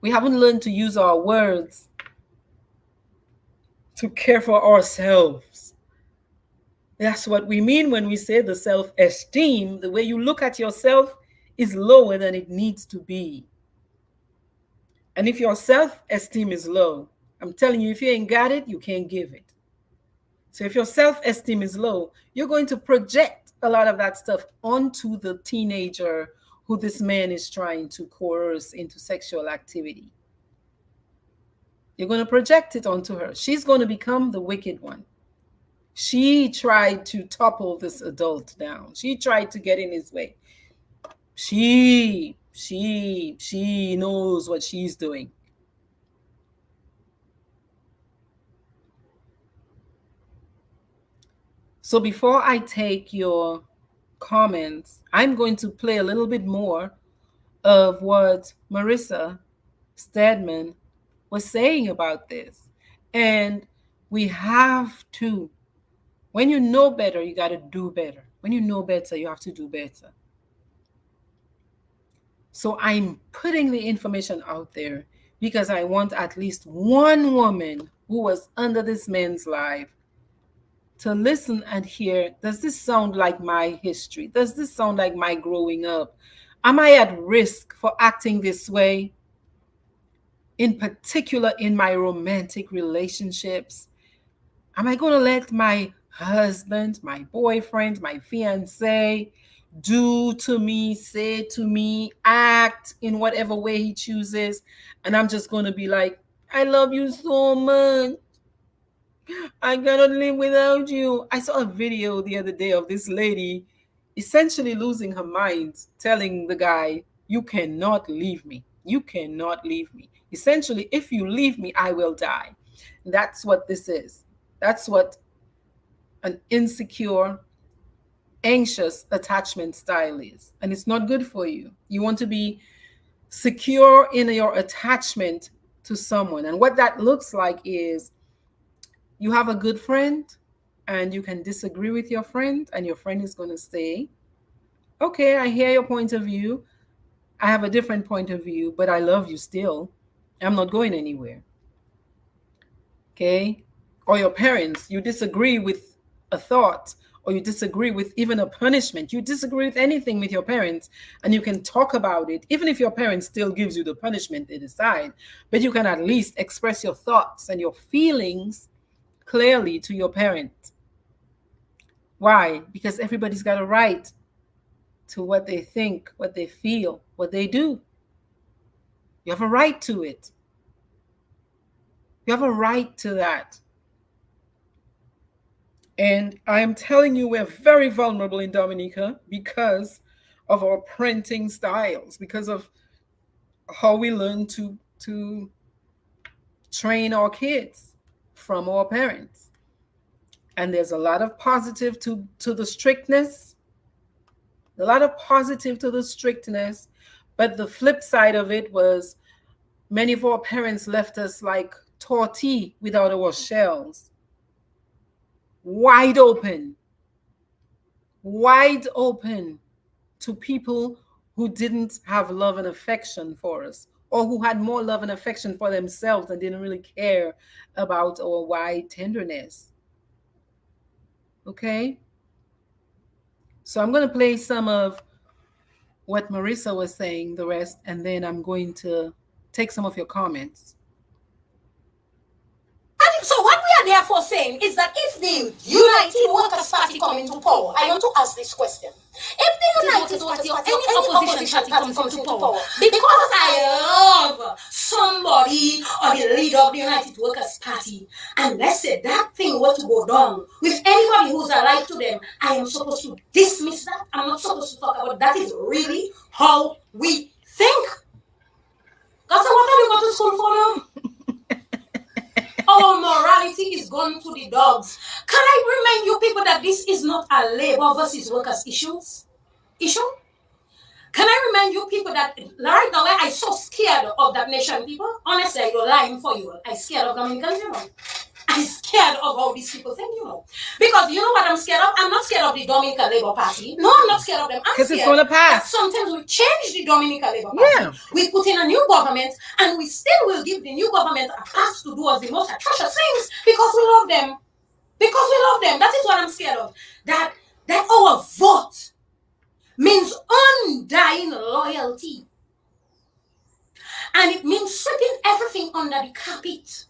[SPEAKER 1] We haven't learned to use our words to care for ourselves. That's what we mean when we say the self-esteem. The way you look at yourself is lower than it needs to be. And if your self-esteem is low, I'm telling you, if you ain't got it, you can't give it. So if your self-esteem is low, you're going to project a lot of that stuff onto the teenager who this man is trying to coerce into sexual activity. You're going to project it onto her. She's going to become the wicked one. She tried to topple this adult down. She tried to get in his way. She knows what she's doing. So before I take your comments, I'm going to play a little bit more of what Marissa Stedman was saying about this. And we have to, when you know better, you got to do better. When you know better, you have to do better. So I'm putting the information out there because I want at least one woman who was under this man's life to listen and hear, does this sound like my history? Does this sound like my growing up? Am I at risk for acting this way? In particular, in my romantic relationships? Am I going to let my husband, my boyfriend, my fiance do to me, say to me, act in whatever way he chooses? And I'm just going to be like, I love you so much. I cannot live without you. I saw a video the other day of this lady essentially losing her mind, telling the guy, you cannot leave me. You cannot leave me. Essentially, if you leave me, I will die. That's what this is. That's what an insecure, anxious attachment style is. And it's not good for you. You want to be secure in your attachment to someone. And what that looks like is You have a good friend and you can disagree with your friend, and your friend is going to say, okay, I hear your point of view. I have a different point of view, but I love you still. I'm not going anywhere. Okay? Or your parents, you disagree with a thought, or you disagree with even a punishment. You disagree with anything with your parents, and you can talk about it, even if your parents still gives you the punishment they decide, but you can at least express your thoughts and your feelings clearly to your parent. Why? Because everybody's got a right to what they think, what they feel, what they do. You have a right to it. You have a right to that. And I am telling you, we're very vulnerable in Dominica because of our parenting styles, because of how we learn to train our kids from our parents. And there's a lot of positive to the strictness, a lot of positive to the strictness, but the flip side of it was many of our parents left us like tortilla without our shells, wide open, wide open to people who didn't have love and affection for us, or who had more love and affection for themselves and didn't really care about our wide tenderness. Okay? So I'm going to play some of what Marissa was saying, the rest, and then I'm going to take some of your comments.
[SPEAKER 2] So what we are therefore saying is that if the United Workers' Party come into power, I want to ask this question. If the United Workers' Party or any opposition party comes into power, because I love somebody or the leader of the United Workers' Party, and let's say that thing were to go down with anybody who's allied to them, I am supposed to dismiss that? I'm not supposed to talk about that. Is really how we think. That's what are you going to school for now? Our morality is gone to the dogs. Can I remind you people that this is not a labor versus workers issue? Can I remind you people that right now I'm so scared of that nation, people? Honestly, I don't lie for you. I'm scared of Dominicans, you know. I'm scared of how these people think, you know. Because you know what I'm scared of? I'm not scared of the Dominica Labour Party. No, I'm not scared of them. I'm scared
[SPEAKER 1] it's going to pass.
[SPEAKER 2] that sometimes we change the Dominica Labour Party. Yeah. We put in a new government, and we still will give the new government a pass to do us the most atrocious things because we love them. Because we love them. That is what I'm scared of. That our vote means undying loyalty. And it means sweeping everything under the carpet.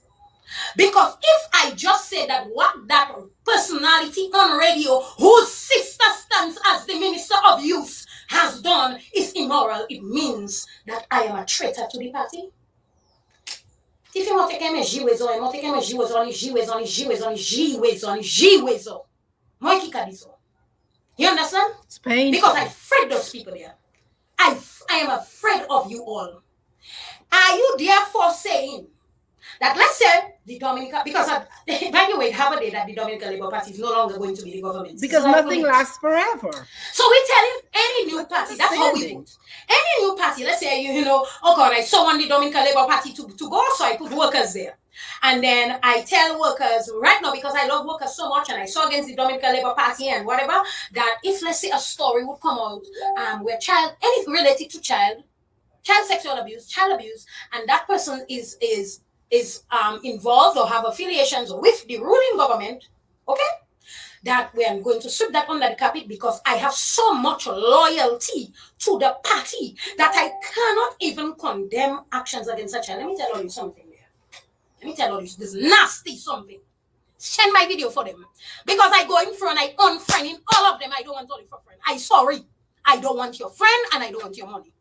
[SPEAKER 2] Because if I just say that what that personality on radio, whose sister stands as the Minister of Youth, has done is immoral, it means that I am a traitor to the party. If you want to come and jiwezo, you want to come and jiwezo. You understand?
[SPEAKER 1] It's painful.
[SPEAKER 2] Because I afraid those people there. I am afraid of you all. Are you therefore saying that, let's say, the Dominica, because by the way, have a day that the Dominica Labour Party is no longer going to be the government.
[SPEAKER 1] Because nothing lasts forever.
[SPEAKER 2] So we're telling any new party, that's how we vote. Any new party, let's say, you know, oh God, I so want the Dominica Labour Party to go, so I put workers there. And then I tell workers right now, because I love workers so much and I saw against the Dominica Labour Party and whatever, that if, let's say, a story would come out where anything related to child sexual abuse, child abuse, and that person is involved or have affiliations with the ruling government, okay, that we are going to sweep that under the carpet because I have so much loyalty to the party that I cannot even condemn actions against a child. Let me tell you something there. Let me tell you this nasty something. Send my video for them. Because I go in front, I unfriend all of them. I don't want only for friend. I'm sorry. I don't want your friend and I don't want your money.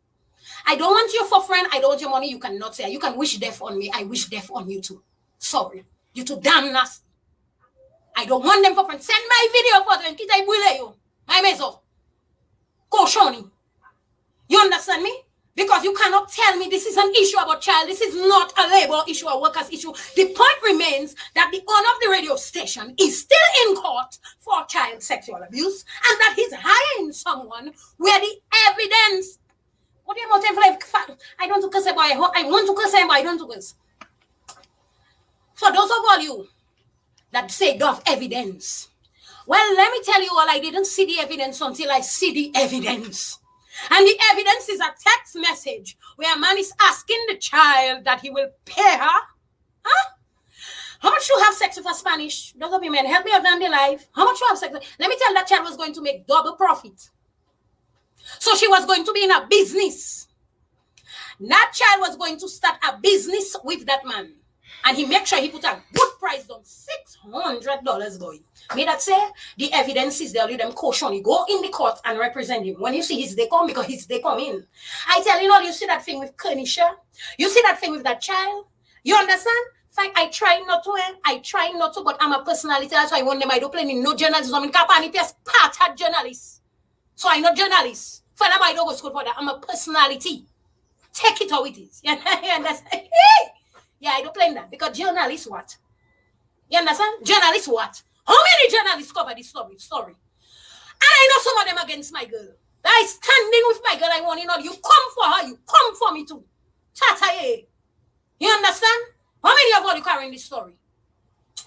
[SPEAKER 2] I don't want you for friend. I don't want your money. You cannot say. You can wish death on me. I wish death on you too. Sorry. You too damn nasty. I don't want them for friend. Send my video for them. Kita ibule you. My mezo. Koshoni. You understand me? Because you cannot tell me this is an issue about child. This is not a labor issue, a workers issue. The point remains that the owner of the radio station is still in court for child sexual abuse and that he's hiring someone where the evidence. What do you want? I don't curse about. I want to curse, but I don't curse. For those of all you that say you have evidence. Well, let me tell you all, I didn't see the evidence until I see the evidence. And the evidence is a text message where a man is asking the child that he will pay her. Huh? How much you have sex with a Spanish? Those of you men, help me out down the life. How much you have sex with? Let me tell that child was going to make double profit. So she was going to be in a business. That child was going to start a business with that man. And he make sure he put a good price on $600, boy. May that say, the evidence is there, them caution. You go in the court and represent him. When you see his day come, because his day come in. I tell you all, you see that thing with Kenisha? You see that thing with that child? You understand? Fine, I try not to, but I'm a personality. That's why one day I don't play in no journalism. I'm in Kapani, part journalist. So I'm not journalist. For them, I don't go to school for that. I'm a personality. Take it how it is. You understand? Yeah, I don't play in that. Because journalists what? You understand? Journalists what? How many journalists cover this story? And I know some of them against my girl. I standing with my girl. I want you know, you come for her, you come for me too. Tata, you understand? How many of all you carrying this story?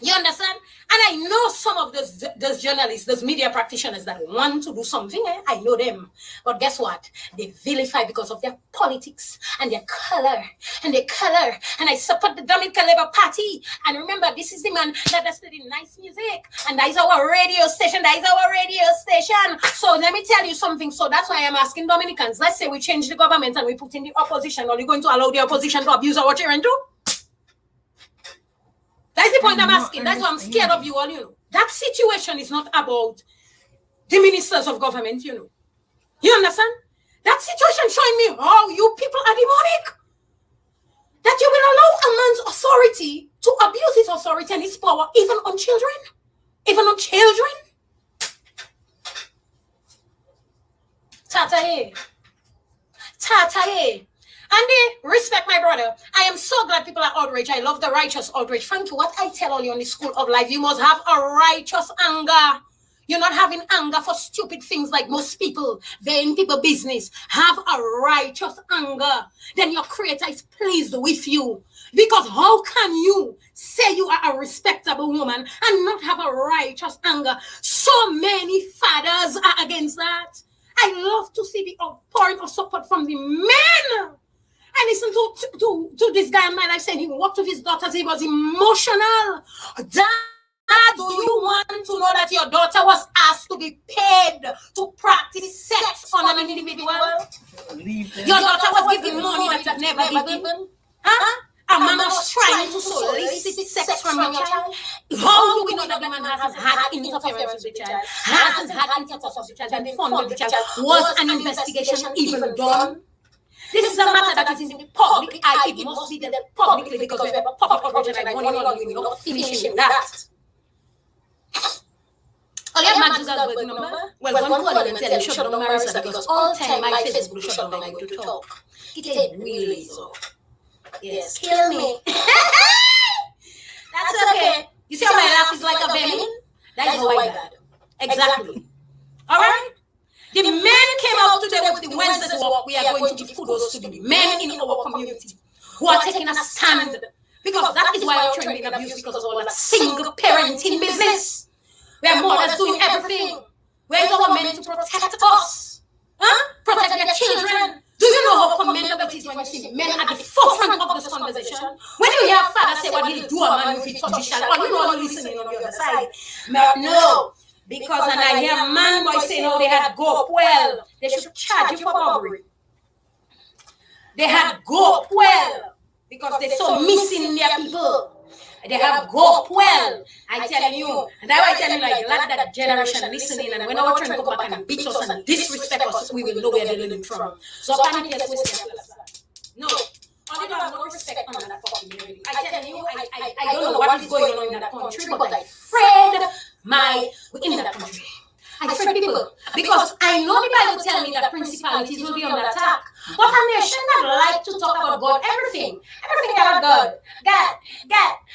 [SPEAKER 2] You understand? And I know some of those journalists, those media practitioners that want to do something. I know them. But guess what? They vilify because of their politics and their color. And I support the Dominica Labour Party. And remember, this is the man that has studied nice music. And that is our radio station. So let me tell you something. So that's why I'm asking Dominicans. Let's say we change the government and we put in the opposition. Are you going to allow the opposition to abuse our children too? That's the point I'm asking. That's why I'm scared of you all, you know. That situation is not about the ministers of government, you know. You understand? That situation showing me how you people are demonic. That you will allow a man's authority to abuse his authority and his power even on children. Tata. And they respect my brother. I am so glad people are outraged. I love the righteous outrage. Thank you. What I tell all you on the school of life, you must have a righteous anger. You're not having anger for stupid things like most people. They're in people business. Have a righteous anger. Then your creator is pleased with you. Because how can you say you are a respectable woman and not have a righteous anger? So many fathers are against that. I love to see the outpouring of support from the men. I listened to this guy in my life saying he walked with his daughters. He was emotional. Dad, do you want to know that your daughter was asked to be paid to practice sex on an individual? Your daughter was given money that you had never given. Huh? A man was trying to solicit sex from your child. How do we know that the man hasn't had interference with the child? Hasn't had intercourse with the child and funded the child? Was an investigation even done? This is a matter that is in the public eye. It must be done publicly because we have a public outrage and I want you know, finishing that. All you have Max's birth number? Well, one call and tell you shut down Marissa because all time my Facebook will shut down when I go to talk. It really is so. Yes, kill me. That's okay. You see how my laugh is like a venom? That is how I got. Exactly. All right? The men came out today with the Wednesday's walk. We are going to give kudos to the men in our community who are taking a stand. Because that is why our children being abused because of all that single parenting business. Where mothers doing everything. Where is our men to protect us? Huh? Protect their children. Do you know how commendable it is when you see men at the forefront of this conversation? When you hear father say what he'll do a man if he touch his child, or you know you're listening on the other side. No. Because when I hear man boys saying, oh, they had go up well, they should charge you for robbery. They had go up well because they're so missing their people. They have go up well. I tell you, and I tell you, like, let that generation listening, and when our children come back and beat us and disrespect us, we will know where they're learning from. So can't be no. I don't have no respect on that fucking community. I tell you, I don't know what is going on in that country, but I afraid in that country. I afraid people because I know the Bible tells me that principalities will be under attack. But a nation that like to talk about God, everything about God,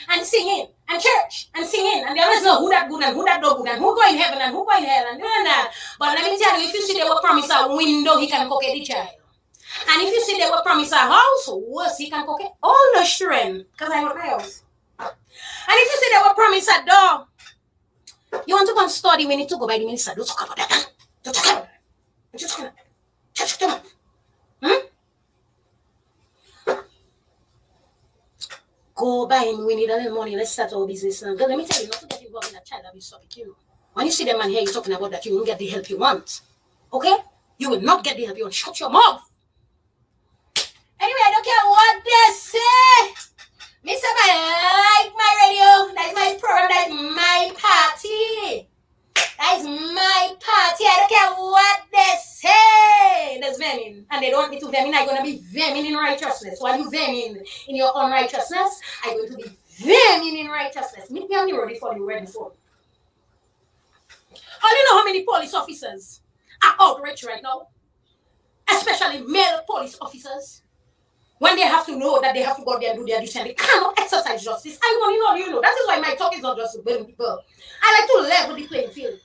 [SPEAKER 2] and singing, and church, and singing, and there is no who that good and who that no good, and who go in heaven and who go in hell, and doing that. But let me tell you, if you see they will promise a window, he can cook the child. And if you see they will promise a house, worse, he can cook all the children. Because I want my house. And if you say they were promised a door, you want to go and study, we need to go by the minister. Don't talk about that. Don't talk about that. Don't talk about that. Shut your mouth. Go buy him. We need a little money. Let's start our business. Because let me tell you, not to get involved in that child abuse topic, you know. When you see the man here, you're talking about that, you won't get the help you want. Okay? You will not get the help you want. Shut your mouth. Anyway, I don't care what they say. Mr. I like my radio. That is my program. That is my party. That is my party. I don't care what they say. There's vermin. And they don't want me to vermin. I'm going to be vermin in righteousness. While you vermin in your unrighteousness, I'm going to be vermin in righteousness. Meet me on the road before you're ready for. How do you know how many police officers are outraged right now? Especially male police officers. When they have to know that they have to go there and do their duty and they cannot exercise justice. I want you know. That is why my talk is not just with people. I like to level the playing field.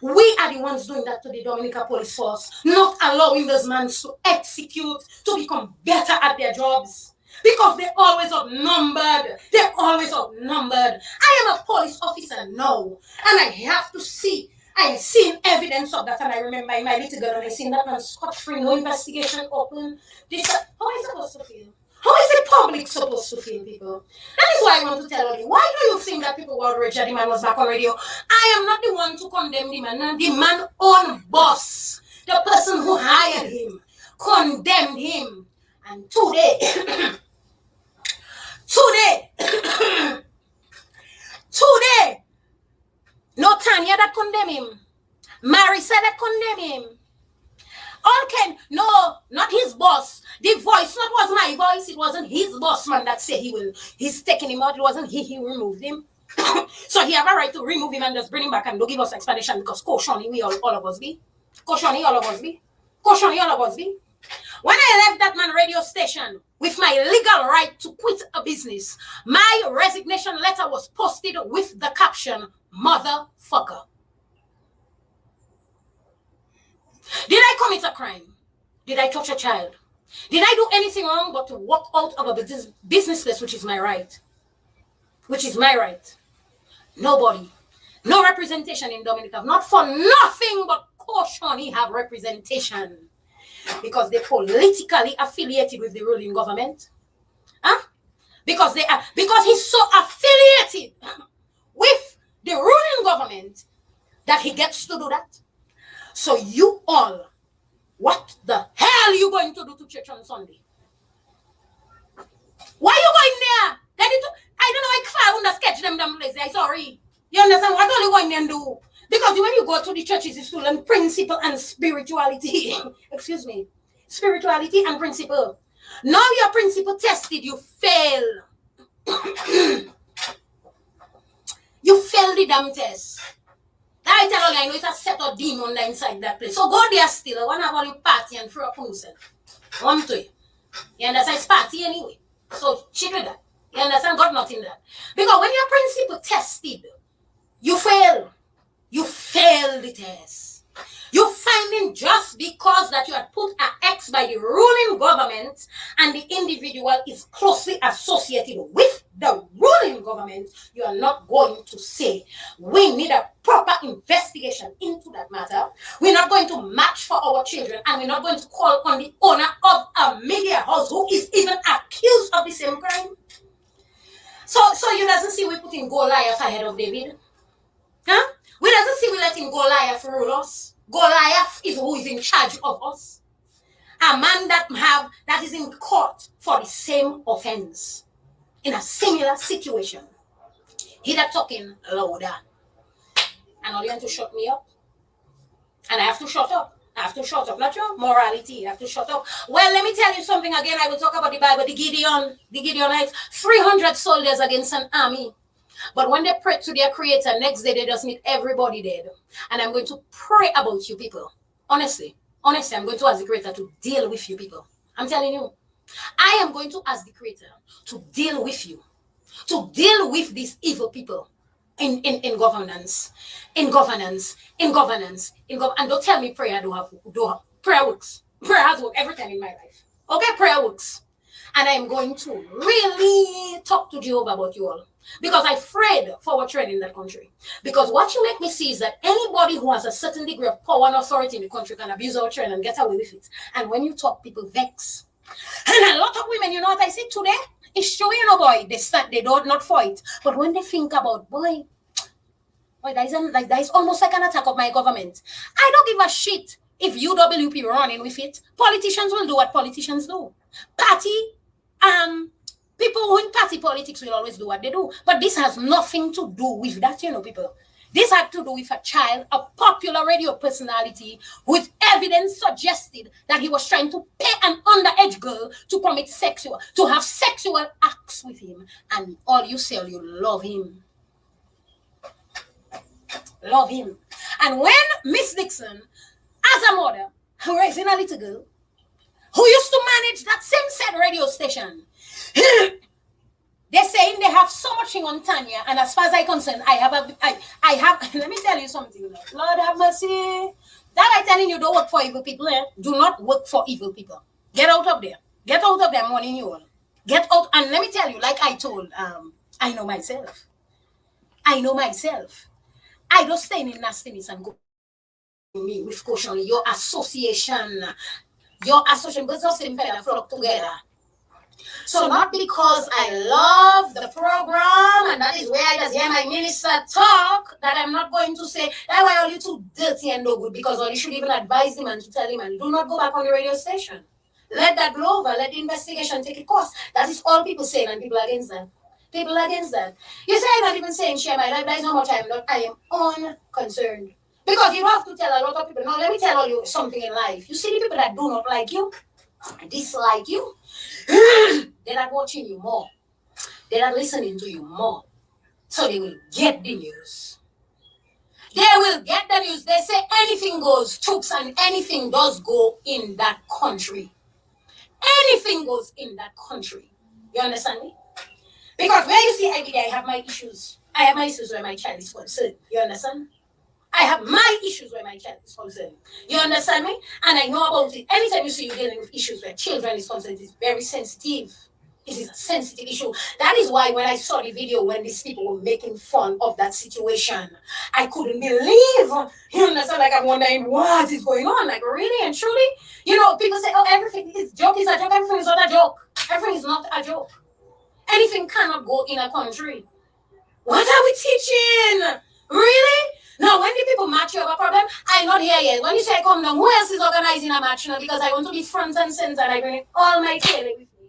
[SPEAKER 2] We are the ones doing that to the Dominica police force, not allowing those men to execute, to become better at their jobs. Because they're always outnumbered. They're always outnumbered. I am a police officer now, and I have to see. I have seen evidence of that, and I remember my little girl, and I seen that man scot-free, no investigation open. This, how is it supposed to feel? How is the public supposed to feel, people? That is why I want to tell you. Why do you think that people were outraged that the man was back on radio? I am not the one to condemn the man. The man's own boss, the person who hired him, condemned him. And today, no Tanya that condemn him. Marisa that condemn him. Okay, no, not his boss. The voice not was my voice. It wasn't his boss man that said he's taking him out. It wasn't he removed him. So he have a right to remove him and just bring him back and don't give us explanation because Koshoni we all of us be. Koshoni all of us be. Koshoni all of us be. When I left that man radio station with my legal right to quit a business, my resignation letter was posted with the caption, "Motherfucker." Did I commit a crime? Did I touch a child? Did I do anything wrong but to walk out of a business place, which is my right? Which is my right. Nobody. No representation in Dominica. Not for nothing but Koshoni have representation. Because they're politically affiliated with the ruling government. Huh? Because he's so affiliated with the ruling government that he gets to do that. So you all, what the hell are you going to do to church on Sunday? Why are you going there? I don't know why I wouldn't sketch them place there. Sorry. You understand? What are you going there and do? Because when you go to the churches, it's to learn principle and spirituality. Excuse me. Spirituality and principle. Now your principle tested, you fail. You failed the damn test. I tell you, I know it's a set of demon inside that place. So go there still. I want to have you party and throw up on yourself. One to you. You understand? It's party anyway. So cheat with that. You understand? Got nothing there. Because when your principle tested, you fail. You failed the test. You finding just because that you had put an X by the ruling government and the individual is closely associated with the ruling government, you are not going to say, we need a proper investigation into that matter. We're not going to match for our children and we're not going to call on the owner of a media house who is even accused of the same crime. So you doesn't see we putting Goliath ahead of David? Huh? We doesn't see we letting Goliath rule us. Goliath is who is in charge of us. A man that is in court for the same offense in a similar situation. He that talking louder. And all you want to shut me up. And I have to shut up. I have to shut up. Not your morality. I have to shut up. Well, let me tell you something again. I will talk about the Bible. The Gideonites. 300 soldiers against an army. But when they pray to their creator, next day they just meet everybody dead. And I'm going to pray about you people. Honestly, I'm going to ask the creator to deal with you people. I'm telling you. I am going to ask the creator to deal with you. To deal with these evil people in governance. And don't tell me prayer prayer works. Prayer has worked every time in my life. Okay, prayer works. And I'm going to really talk to Jehovah about you all. because I'm afraid for what's trend in that country. Because what you make me see is that anybody who has a certain degree of power and authority in the country can abuse our trend and get away with it. And when you talk, people vex. And a lot of women, you know what I say today? It's true, you know, boy, they don't not fight. But when they think about, boy, that is almost like an attack of my government. I don't give a shit if UWP running with it. Politicians will do what politicians do. Party, people who in party politics will always do what they do. But this has nothing to do with that, you know, people. This had to do with a child, a popular radio personality, with evidence suggested that he was trying to pay an underage girl to have sexual acts with him. And all you say, you love him. Love him. And when Miss Dixon, as a mother, raising a little girl, who used to manage that same said radio station, they're saying they have so much thing on Tanya, and as far as I'm concerned, I have, let me tell you something, Lord have mercy. That I'm telling you, don't work for evil people, eh? Do not work for evil people. Get out of there. Get out of there, I'm warning you all. Get out, and let me tell you, like I told, I know myself. I know myself. I don't stay in nastiness and go me with caution. Your association, but just in flock together. So not because I love the program and that is where I just hear my minister talk that I'm not going to say that why are you too dirty and no good, because all you should even advise him and to tell him and do not go back on the radio station. Let that blow over, let the investigation take its course. That is all people say, and people are against that. People are against that. You say I'm not even saying share my life, that is how much I am unconcerned. Because you have to tell a lot of people, no, let me tell you something in life. You see the people that do not like you, dislike you, they're not watching you more. They're not listening to you more. So they will get the news. They will get the news. They say anything goes, troops, and anything does go in that country. Anything goes in that country. You understand me? Because where you see every day, I have my issues. I have my issues where my child is concerned. You understand? I have my issues where my child is concerned. You understand me? And I know about it. Anytime you see you dealing with issues where children is concerned, it's very sensitive. It is a sensitive issue. That is why when I saw the video when these people were making fun of that situation, I couldn't believe. You understand? Like I'm wondering what is going on. Like really and truly, you know, people say, "Oh, everything is joke is a joke. Everything is not a joke. Everything is not a joke. Anything cannot go in a country." What are we teaching? Really? Now, when the people match you have a problem, I'm not here yet. When you say come down, who else is organizing a match now? Because I want to be front and center and I bring all my children with me.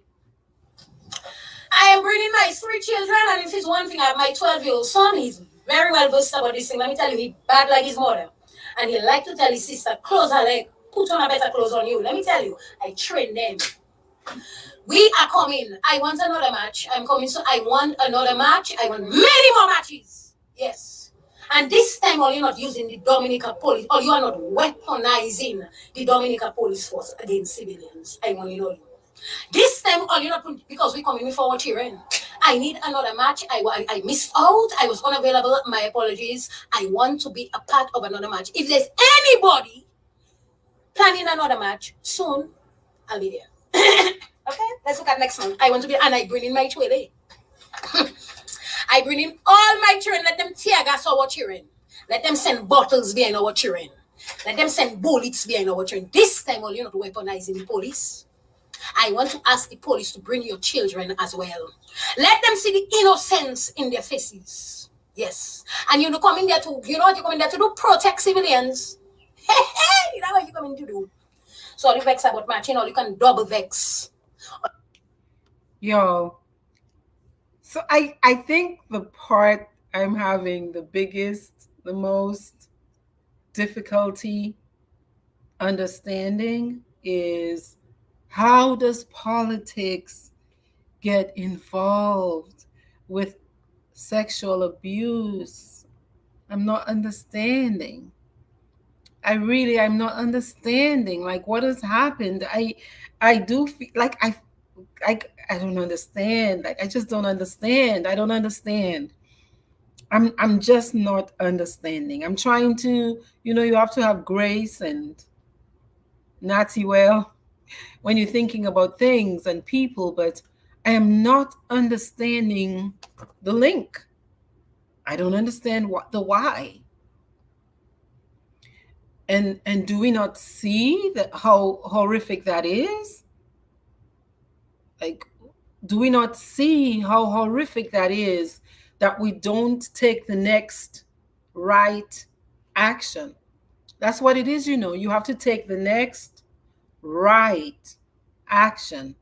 [SPEAKER 2] I am bringing my 3 children, and if it's one thing, I have my 12-year-old son. He's very well versed about this thing. Let me tell you, he's bad like his mother. And he like to tell his sister, close her leg, put on a better clothes on you. Let me tell you, I train them. We are coming. I want another match. I'm coming, so I want another match. I want many more matches. Yes. And this time, you're not using the Dominica police, or you are not weaponizing the Dominica police force against civilians. I want you to know. This time, you're not because we're coming with our children. I need another match. I missed out. I was unavailable. My apologies. I want to be a part of another match. If there's anybody planning another match soon, I'll be there. Okay, let's look at next month. I want to be, and I bring in my children. I bring in all my children. Let them tear gas our children. Let them send bottles behind our children. Let them send bullets behind our children. This time, you're not weaponizing the police. I want to ask the police to bring your children as well. Let them see the innocence in their faces. Yes. And you know, coming there to, you know what you're coming there to do? Protect civilians. Hey, that's what you're coming to do. So all you vex about matching, all you can double vex.
[SPEAKER 1] Yo. So I think the part I'm having the biggest, the most difficulty understanding is how does politics get involved with sexual abuse? I'm not understanding. I'm not understanding. Like what has happened? I do feel like I don't understand. Like I just don't understand. I don't understand. I'm just not understanding. I'm trying to, you have to have grace and natty well when you're thinking about things and people, but I am not understanding the link. I don't understand what the why. And do we not see that how horrific that is? Like, do we not see how horrific that is, that we don't take the next right action? That's what it is, you know. You have to take the next right action.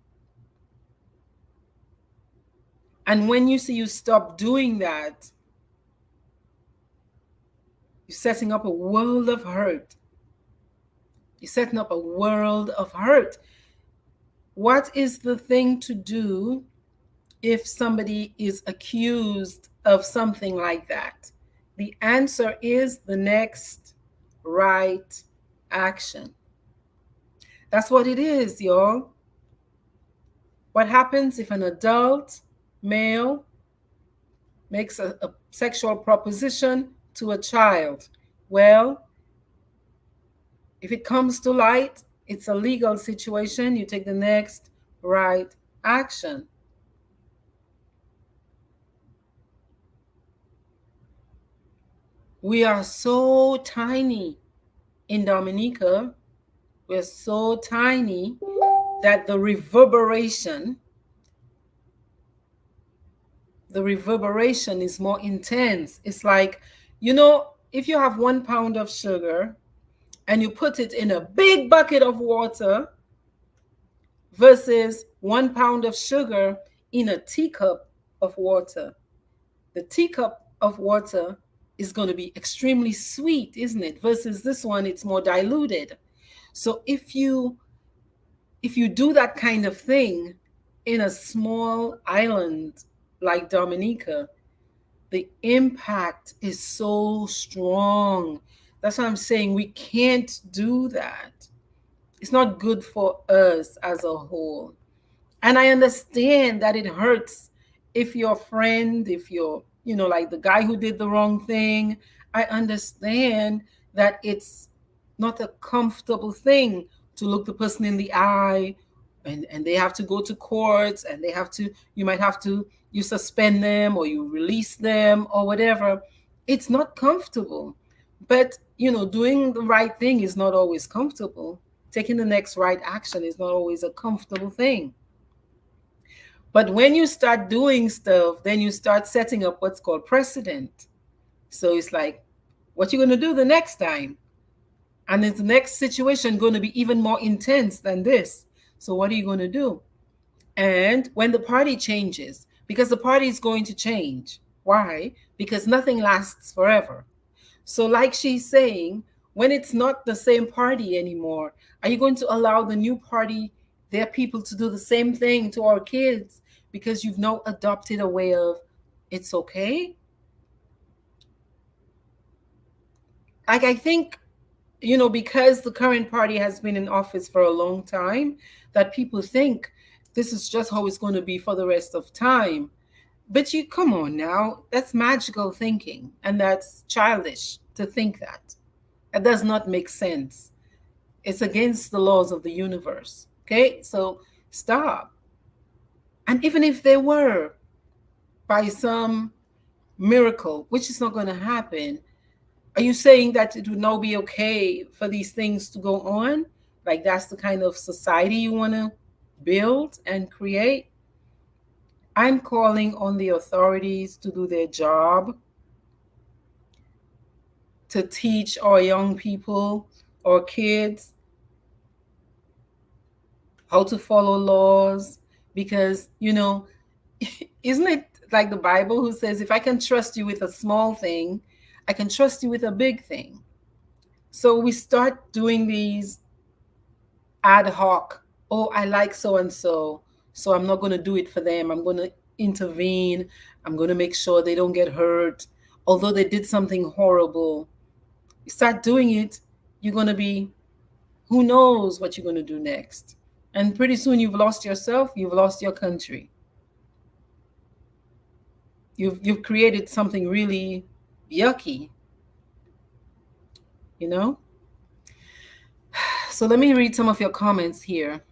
[SPEAKER 1] And when you see you stop doing that, you're setting up a world of hurt. You're setting up a world of hurt. What is the thing to do if somebody is accused of something like that? The answer is the next right action. That's what it is, y'all. What happens if an adult male makes a sexual proposition to a child? Well, if it comes to light, it's a legal situation. You take the next right action. We are so tiny in Dominica. We're so tiny that the reverberation is more intense. It's like, you know, if you have 1 pound of sugar and you put it in a big bucket of water versus 1 pound of sugar in a teacup of water, the teacup of water is going to be extremely sweet, isn't it? Versus this one, it's more diluted. So if you do that kind of thing in a small island like Dominica, the impact is so strong. That's what I'm saying. We can't do that. It's not good for us as a whole. And I understand that it hurts if your friend, if you're, like the guy who did the wrong thing. I understand that it's not a comfortable thing to look the person in the eye, and they have to go to court, and you might have to, you suspend them or you release them or whatever. It's not comfortable. But, doing the right thing is not always comfortable. Taking the next right action is not always a comfortable thing. But when you start doing stuff, then you start setting up what's called precedent. So it's like, what you going to do the next time? And is the next situation going to be even more intense than this? So what are you going to do? And when the party changes, because the party is going to change. Why? Because nothing lasts forever. So like she's saying, when it's not the same party anymore, are you going to allow the new party, their people, to do the same thing to our kids because you've now adopted a way of it's okay? Like, I think, because the current party has been in office for a long time, that people think this is just how it's going to be for the rest of time. But you come on now, that's magical thinking, and that's childish to think that. That does not make sense. It's against the laws of the universe. Okay? So stop. And even if they were, by some miracle, which is not going to happen, are you saying that it would now be okay for these things to go on? Like, that's the kind of society you want to build and create? I'm calling on the authorities to do their job, to teach our young people, our kids, how to follow laws. Because, isn't it like the Bible who says, if I can trust you with a small thing, I can trust you with a big thing? So we start doing these ad hoc. Oh, I like so and so I'm not going to do it for them. I'm going to intervene. I'm going to make sure they don't get hurt, although they did something horrible. You start doing it, you're going to be, who knows what you're going to do next. And pretty soon you've lost yourself, you've lost your country. You've created something really yucky, you know? So let me read some of your comments here.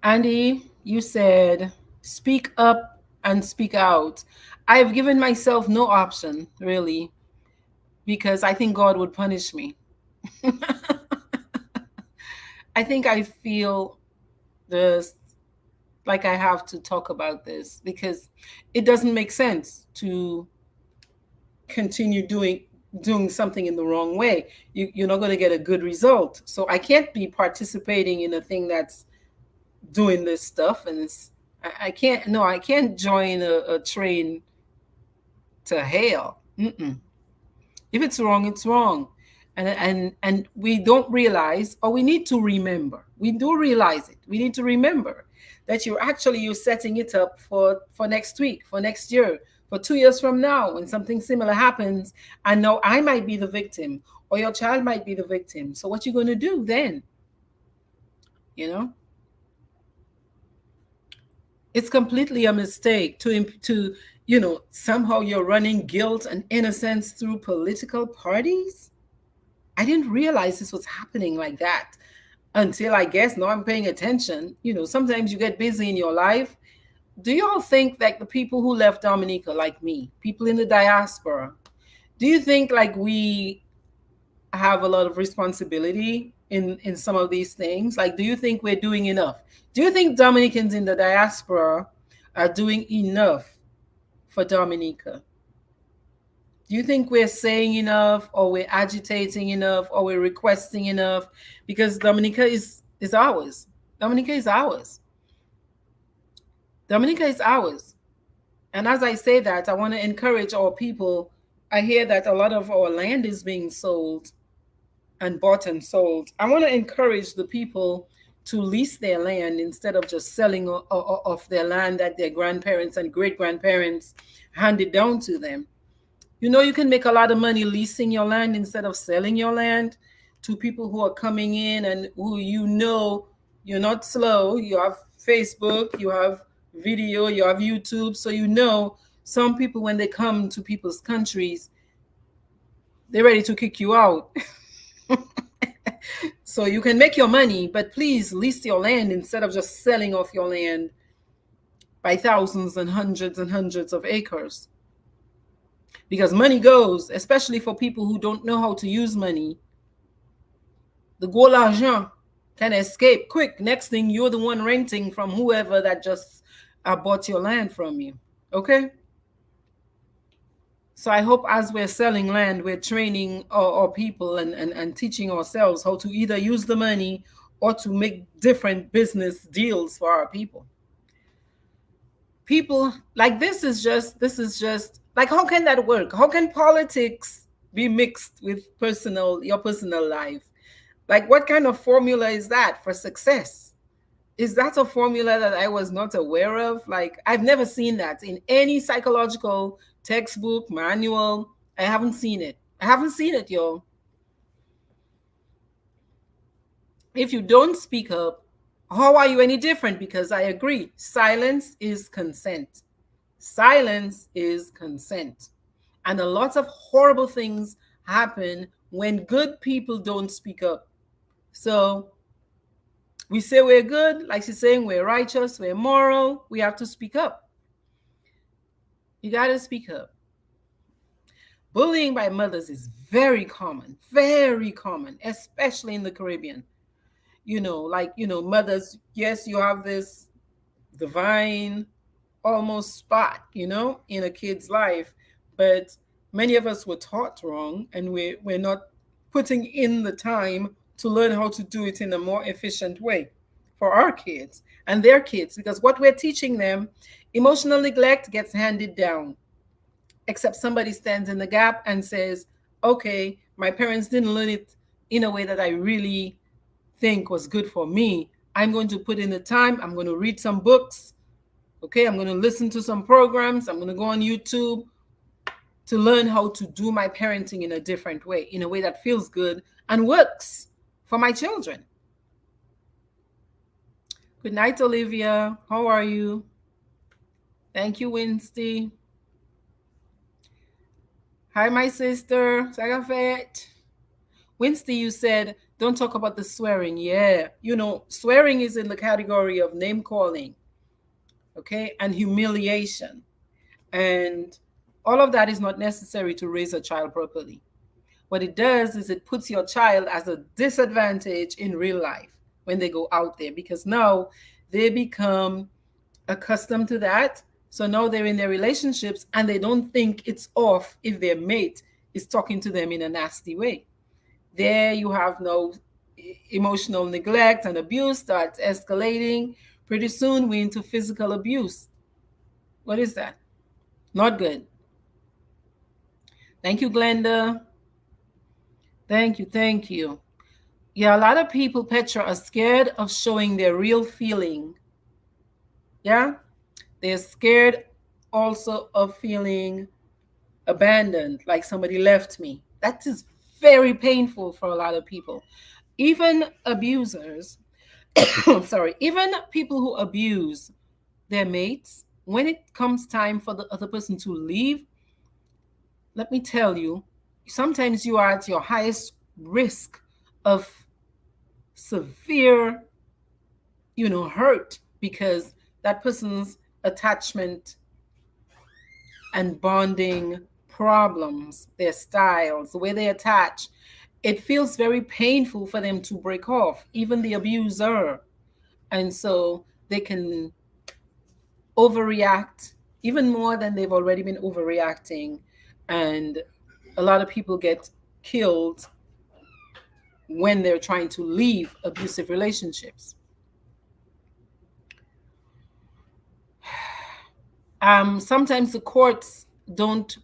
[SPEAKER 1] Andy, you said speak up and speak out. I've given myself no option, really, because I think God would punish me. I think I feel this like I have to talk about this because it doesn't make sense to continue doing something in the wrong way. You're not going to get a good result. So I can't be participating in a thing that's doing this stuff, and I can't. No, I can't join a train to hell. Mm-mm. If it's wrong, it's wrong. And we don't realize, or we need to remember. We do realize it. We need to remember that you're setting it up for next week, for next year, for 2 years from now, when something similar happens. And now I might be the victim, or your child might be the victim. So what you gonna do then? You know, it's completely a mistake to somehow you're running guilt and innocence through political parties. I didn't realize this was happening like that until I guess now I'm paying attention. Sometimes you get busy in your life. Do you all think like the people who left Dominica, like me, people in the diaspora, do you think like we have a lot of responsibility in some of these things? Like, do you think we're doing enough? Do you think Dominicans in the diaspora are doing enough for Dominica? Do you think we're saying enough, or we're agitating enough, or we're requesting enough? Because Dominica is ours. Dominica is ours. Dominica is ours. And as I say that, I want to encourage our people. I hear that a lot of our land is being sold and bought and sold. I want to encourage the people to lease their land instead of just selling off their land that their grandparents and great grandparents handed down to them. You can make a lot of money leasing your land instead of selling your land to people who are coming in and who you're not slow. You have Facebook, you have video, you have YouTube. So some people, when they come to people's countries, they're ready to kick you out. So you can make your money, but please lease your land instead of just selling off your land by thousands and hundreds of acres. Because money goes, especially for people who don't know how to use money. The gros l'argent can escape quick. Next thing, you're the one renting from whoever that just bought your land from you. Okay? So I hope as we're selling land, we're training our people and teaching ourselves how to either use the money or to make different business deals for our people. People like this is just like, how can that work? How can politics be mixed with your personal life? Like, what kind of formula is that for success? Is that a formula that I was not aware of? Like, I've never seen that in any psychological textbook, manual. I haven't seen it. I haven't seen it, y'all. If you don't speak up, how are you any different? Because I agree, silence is consent. Silence is consent. And a lot of horrible things happen when good people don't speak up. So we say we're good, like she's saying, we're righteous, we're moral. We have to speak up. You got to speak up. Bullying by mothers is very common, especially in the Caribbean. Mothers, yes, you have this divine almost spot, in a kid's life, but many of us were taught wrong, and we're not putting in the time to learn how to do it in a more efficient way for our kids and their kids, because what we're teaching them, emotional neglect gets handed down, except somebody stands in the gap and says, okay, my parents didn't learn it in a way that I really think was good for me. I'm going to put in the time. I'm going to read some books. Okay, I'm going to listen to some programs. I'm going to go on YouTube to learn how to do my parenting in a different way, in a way that feels good and works for my children. Good night, Olivia. How are you? Thank you, Winsty. Hi, my sister. Sagafet. Winsty, you said Don't talk about the swearing. Yeah. Swearing is in the category of name calling, okay, and humiliation. And all of that is not necessary to raise a child properly. What it does is it puts your child as a disadvantage in real life when they go out there, because now they become accustomed to that. So now they're in their relationships and they don't think it's off if their mate is talking to them in a nasty way. There you have no emotional neglect, and abuse starts escalating. Pretty soon we're into physical abuse. What is that? Not good. Thank you, Glenda. Thank you. Thank you. Yeah, a lot of people, Petra, are scared of showing their real feeling. Yeah? They're scared also of feeling abandoned, like somebody left me. That is very painful for a lot of people. Even abusers, sorry, even people who abuse their mates, when it comes time for the other person to leave, let me tell you, sometimes you are at your highest risk of severe, hurt, because that person's attachment and bonding problems, their styles, the way they attach, it feels very painful for them to break off, even the abuser. And so they can overreact even more than they've already been overreacting. And a lot of people get killed when they're trying to leave abusive relationships. Sometimes the courts don't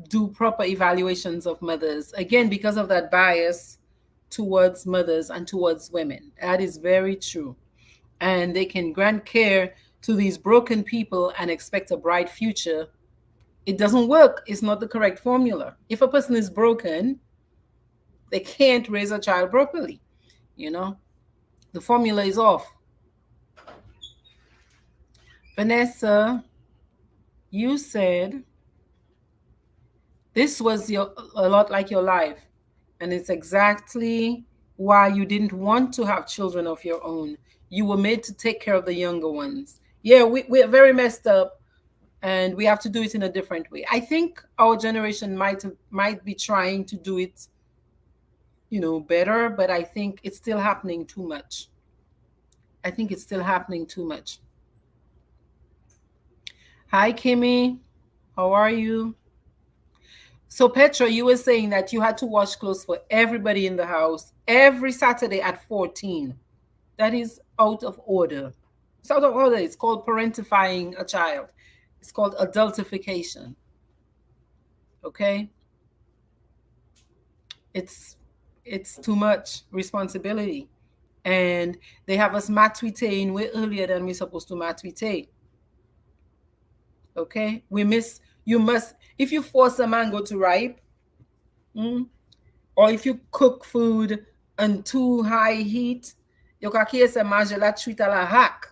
[SPEAKER 1] do proper evaluations of mothers, again, because of that bias towards mothers and towards women. That is very true. And they can grant care to these broken people and expect a bright future. It doesn't work. It's not the correct formula. If a person is broken, they can't raise a child properly. You know, the formula is off. Vanessa, you said this was a lot like your life, and it's exactly why you didn't want to have children of your own. You were made to take care of the younger ones. Yeah, we're very messed up, and we have to do it in a different way. I think our generation might be trying to do it, better, but I think it's still happening too much. I think it's still happening too much. Hi, Kimmy. How are you? So, Petra, you were saying that you had to wash clothes for everybody in the house every Saturday at 14. That is out of order. It's out of order. It's called parentifying a child. It's called adultification. Okay? It's too much responsibility. And they have us matwiteing way earlier than we're supposed to matwite. Okay? You must, if you force a mango to ripe, or if you cook food on too high heat, you can case a manger la treat a la hack.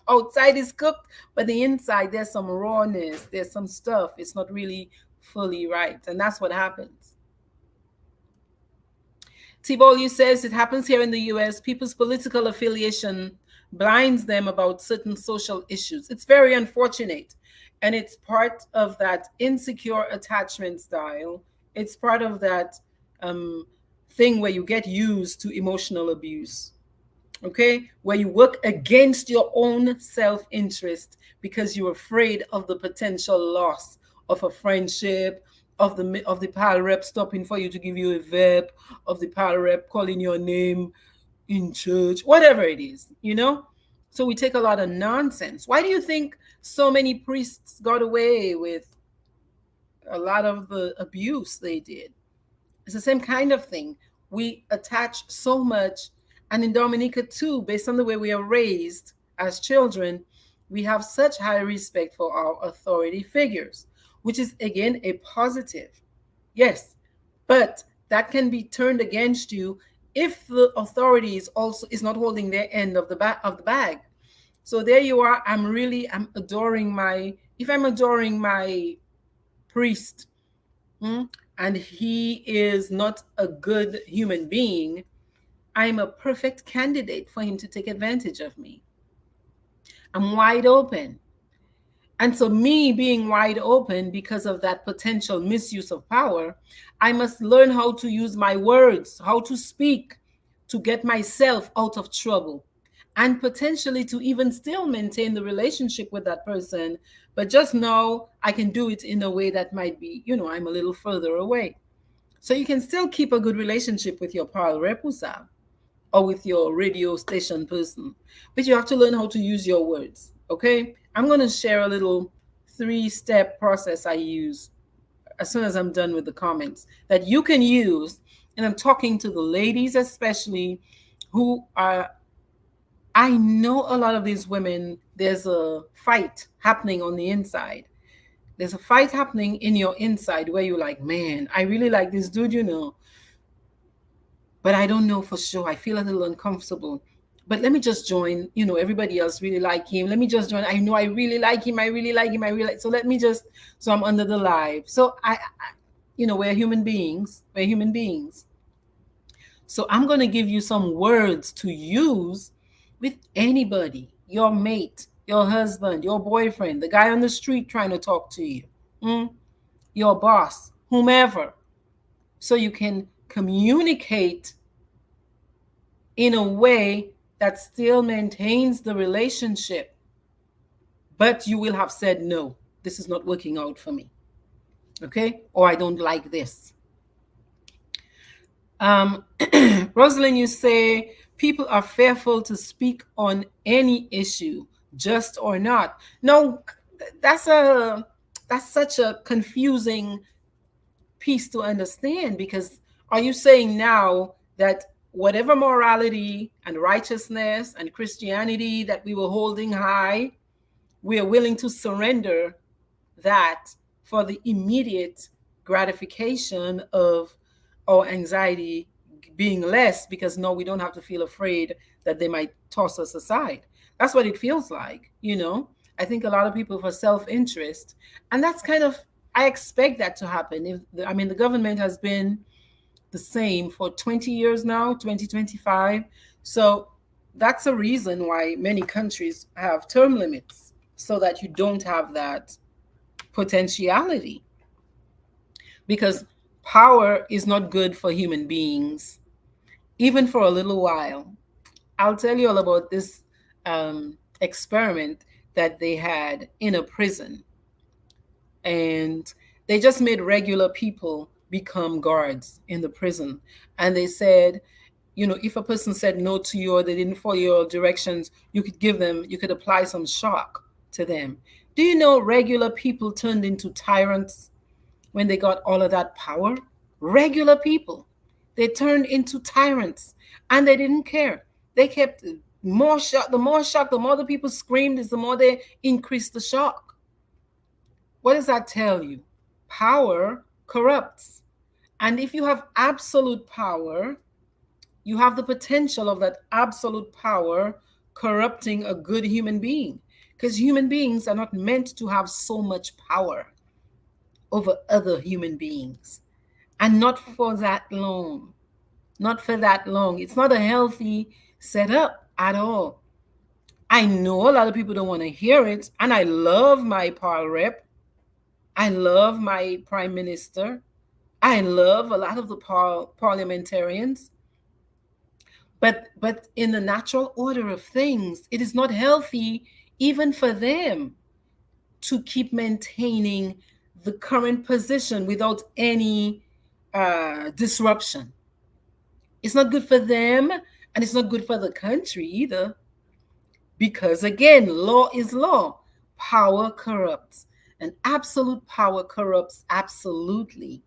[SPEAKER 1] Outside is cooked, but the inside there's some rawness, there's some stuff. It's not really fully ripe, and that's what happens. T-Bolu says it happens here in the US. People's political affiliation blinds them about certain social issues. It's very unfortunate. And it's part of that insecure attachment style. It's part of that thing where you get used to emotional abuse. Okay? Where you work against your own self-interest because you're afraid of the potential loss of a friendship, of the pal rep stopping for you to give you a verb, of the pal rep calling your name in church, whatever it is. So we take a lot of nonsense. Why do you think so many priests got away with a lot of the abuse they did? It's the same kind of thing. We attach so much, and in Dominica too, based on the way we are raised as children, we have such high respect for our authority figures, which is again a positive. Yes, but that can be turned against you if the authority is not holding their end of the bag. So there you are. I'm adoring my priest, and he is not a good human being, I'm a perfect candidate for him to take advantage of me. I'm wide open. And so, me being wide open because of that potential misuse of power, I must learn how to use my words, how to speak to get myself out of trouble and potentially to even still maintain the relationship with that person. But just know I can do it in a way that might be, I'm a little further away. So, you can still keep a good relationship with your Paul Repusa or with your radio station person. But you have to learn how to use your words. Okay? I'm going to share a little 3-step process I use as soon as I'm done with the comments that you can use. And I'm talking to the ladies, especially who are, I know a lot of these women, there's a fight happening on the inside. There's a fight happening in your inside where you're like, man, I really like this dude, but I don't know for sure. I feel a little uncomfortable. But let me just join. Everybody else really like him. Let me just join. I know I really like him. I really like him. I really like. So let me just. So I'm under the live. So we're human beings. We're human beings. So I'm gonna give you some words to use with anybody, your mate, your husband, your boyfriend, the guy on the street trying to talk to you, your boss, whomever, so you can communicate in a way that still maintains the relationship, but you will have said, no, this is not working out for me. Okay? Or I don't like this. Rosalind, you say people are fearful to speak on any issue, just or not. No, that's such a confusing piece to understand, because are you saying now that whatever morality and righteousness and Christianity that we were holding high, we are willing to surrender that for the immediate gratification of our anxiety being less, because no, we don't have to feel afraid that they might toss us aside? That's what it feels like. I think a lot of people for self-interest, and that's kind of, I expect that to happen. The government has been the same for 20 years now, 2025. So that's a reason why many countries have term limits, so that you don't have that potentiality, because power is not good for human beings, even for a little while. I'll tell you all about this experiment that they had in a prison, and they just made regular people become guards in the prison. And they said, if a person said no to you or they didn't follow your directions, you could apply some shock to them. Do you know regular people turned into tyrants when they got all of that power? Regular people, they turned into tyrants, and they didn't care. They kept more shock. The more shock, the more the people screamed, is the more they increased the shock. What does that tell you? Power corrupts. And if you have absolute power, you have the potential of that absolute power corrupting a good human being. Because human beings are not meant to have so much power over other human beings. And not for that long. Not for that long. It's not a healthy setup at all. I know a lot of people don't want to hear it. And I love my Paul Rep. I love my prime minister. I love a lot of the parliamentarians. But in the natural order of things, it is not healthy even for them to keep maintaining the current position without any disruption. It's not good for them, and it's not good for the country either. Because again, law is law. Power corrupts. And absolute power corrupts absolutely.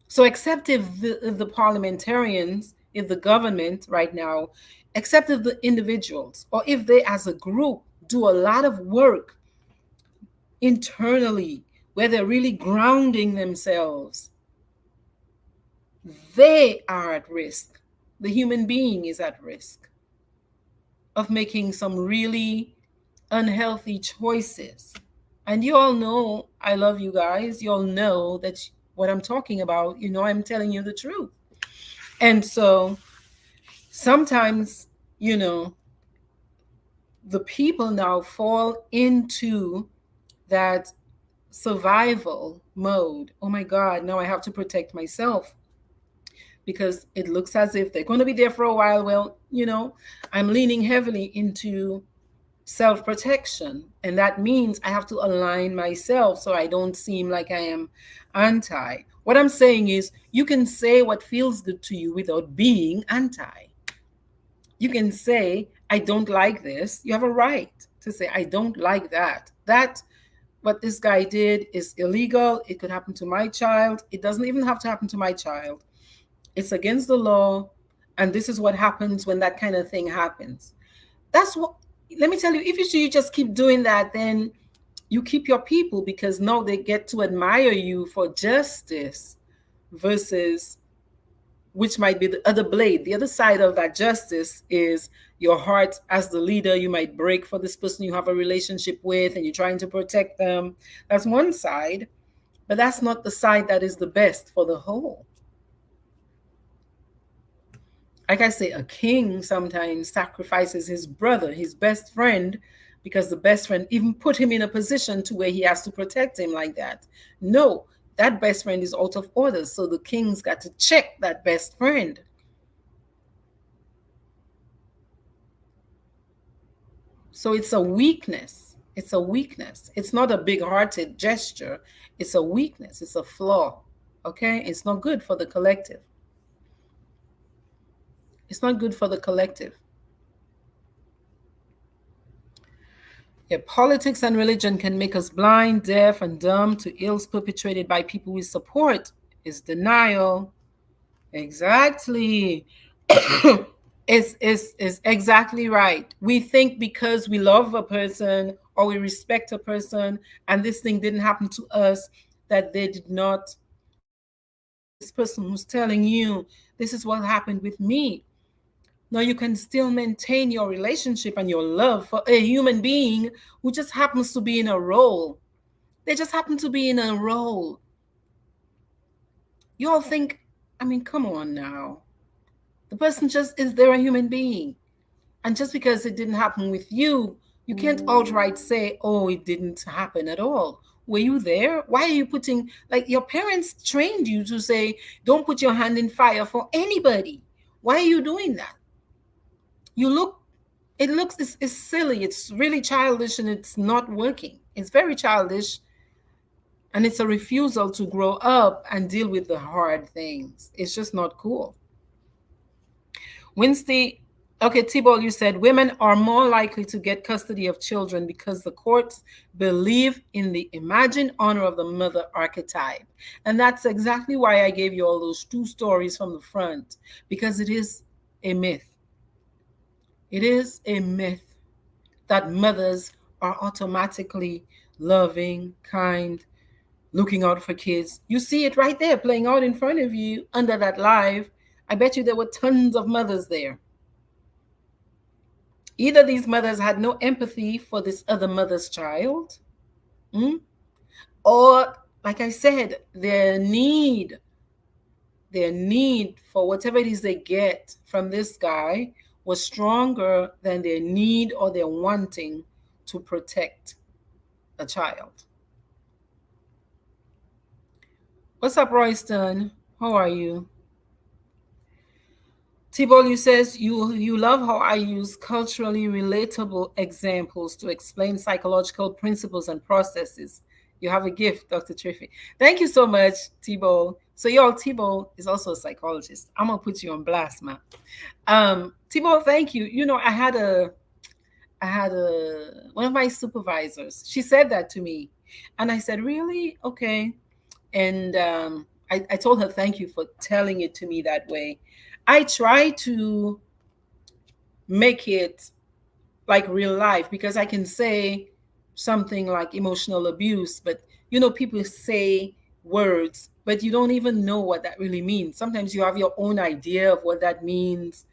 [SPEAKER 1] So except if the parliamentarians, if the government right now, except if the individuals, or if they as a group do a lot of work internally, where they're really grounding themselves, they are at risk. The human being is at risk of making some really unhealthy choices. And you all know I love you guys. You all know that what I'm talking about, I'm telling you the truth. And so Sometimes, you know, the people now fall into that survival mode. Oh my God, now I have to protect myself because it looks as if they're going to be there for a while. Well, I'm leaning heavily into self protection. And that means I have to align myself so I don't seem like I am anti. What I'm saying is, you can say what feels good to you without being anti. You can say, I don't like this. You have a right to say, I don't like that. What this guy did is illegal. It could happen to my child. It doesn't even have to happen to my child. It's against the law. And this is what happens when that kind of thing happens. That's what, let me tell you, if you just keep doing that, then you keep your people, because now they get to admire you for justice versus, which might be the other blade. The other side of that justice is your heart as the leader. You might break for this person you have a relationship with and you're trying to protect them. That's one side, but that's not the side that is the best for the whole. Like I say, a king sometimes sacrifices his brother, his best friend, because the best friend even put him in a position to where he has to protect him like that. No, that best friend is out of order. So the king's got to check that best friend. So it's a weakness. It's a weakness. It's not a big hearted gesture. It's a weakness. It's a flaw. Okay? It's not good for the collective. It's not good for the collective. Yeah, politics and religion can make us blind, deaf, and dumb to ills perpetrated by people we support. Is denial. Exactly. is exactly right. We think because we love a person or we respect a person and this thing didn't happen to us, that they did not. This person who's telling you this is what happened with me. No, you can still maintain your relationship and your love for a human being who just happens to be in a role. They just happen to be in a role. You all think, I mean, come on now. The person just is, they're a human being. And just because it didn't happen with you, you can't outright say, oh, it didn't happen at all. Were you there? Why are you putting, like, your parents trained you to say, don't put your hand in fire for anybody. Why are you doing that? You look, it looks, it's silly. It's really childish and it's not working. It's very childish. And it's a refusal to grow up and deal with the hard things. It's just not cool. Wednesday, okay, Tibol, you said women are more likely to get custody of children because the courts believe in the imagined honor of the mother archetype. And that's exactly why I gave you all those two stories from the front, because it is a myth. It is a myth that mothers are automatically loving, kind, looking out for kids. You see it right there playing out in front of you under that live. I bet you there were tons of mothers there. Either these mothers had no empathy for this other mother's child, or, like I said, their need for whatever it is they get from this guy was stronger than their need or their wanting to protect a child. What's up, Royston? How are you? Tibolu says, you love how I use culturally relatable examples to explain psychological principles and processes. You have a gift, Dr. Triffy. Thank you so much, Tibol. So y'all, Tibol is also a psychologist. I'm gonna put you on blast, man. Tibol, thank you. I had a one of my supervisors. She said that to me, and I said, really? Okay. And I told her, thank you for telling it to me that way. I try to make it like real life, because I can say something like emotional abuse, but people say words, but you don't even know what that really means. Sometimes you have your own idea of what that means.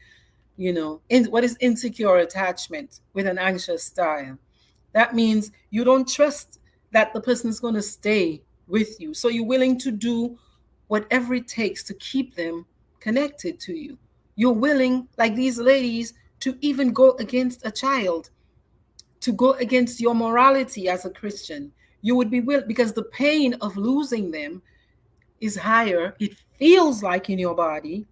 [SPEAKER 1] What is insecure attachment with an anxious style? That means you don't trust that the person is going to stay with you. So you're willing to do whatever it takes to keep them connected to you. You're willing, like these ladies, to even go against a child, to go against your morality as a Christian. You would be willing, because the pain of losing them is higher, it feels like, in your body,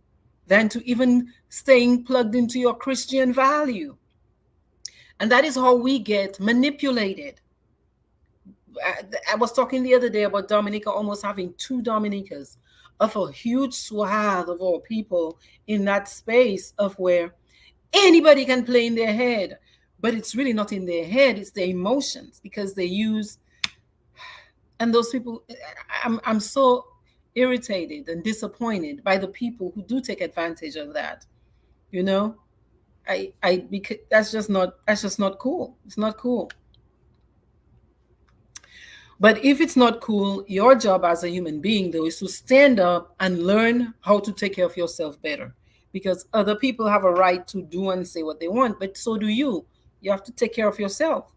[SPEAKER 1] than to even staying plugged into your Christian value. And that is how we get manipulated. I was talking the other day about Dominica almost having two Dominicas, of a huge swath of all people in that space of where anybody can play in their head, but it's really not in their head, it's their emotions, because they use, and those people, I'm so irritated and disappointed by the people who do take advantage of that. You know, I because that's just not cool. It's not cool. But if it's not cool, your job as a human being, though, is to stand up and learn how to take care of yourself better. Because other people have a right to do and say what they want, but so do you. You have to take care of yourself.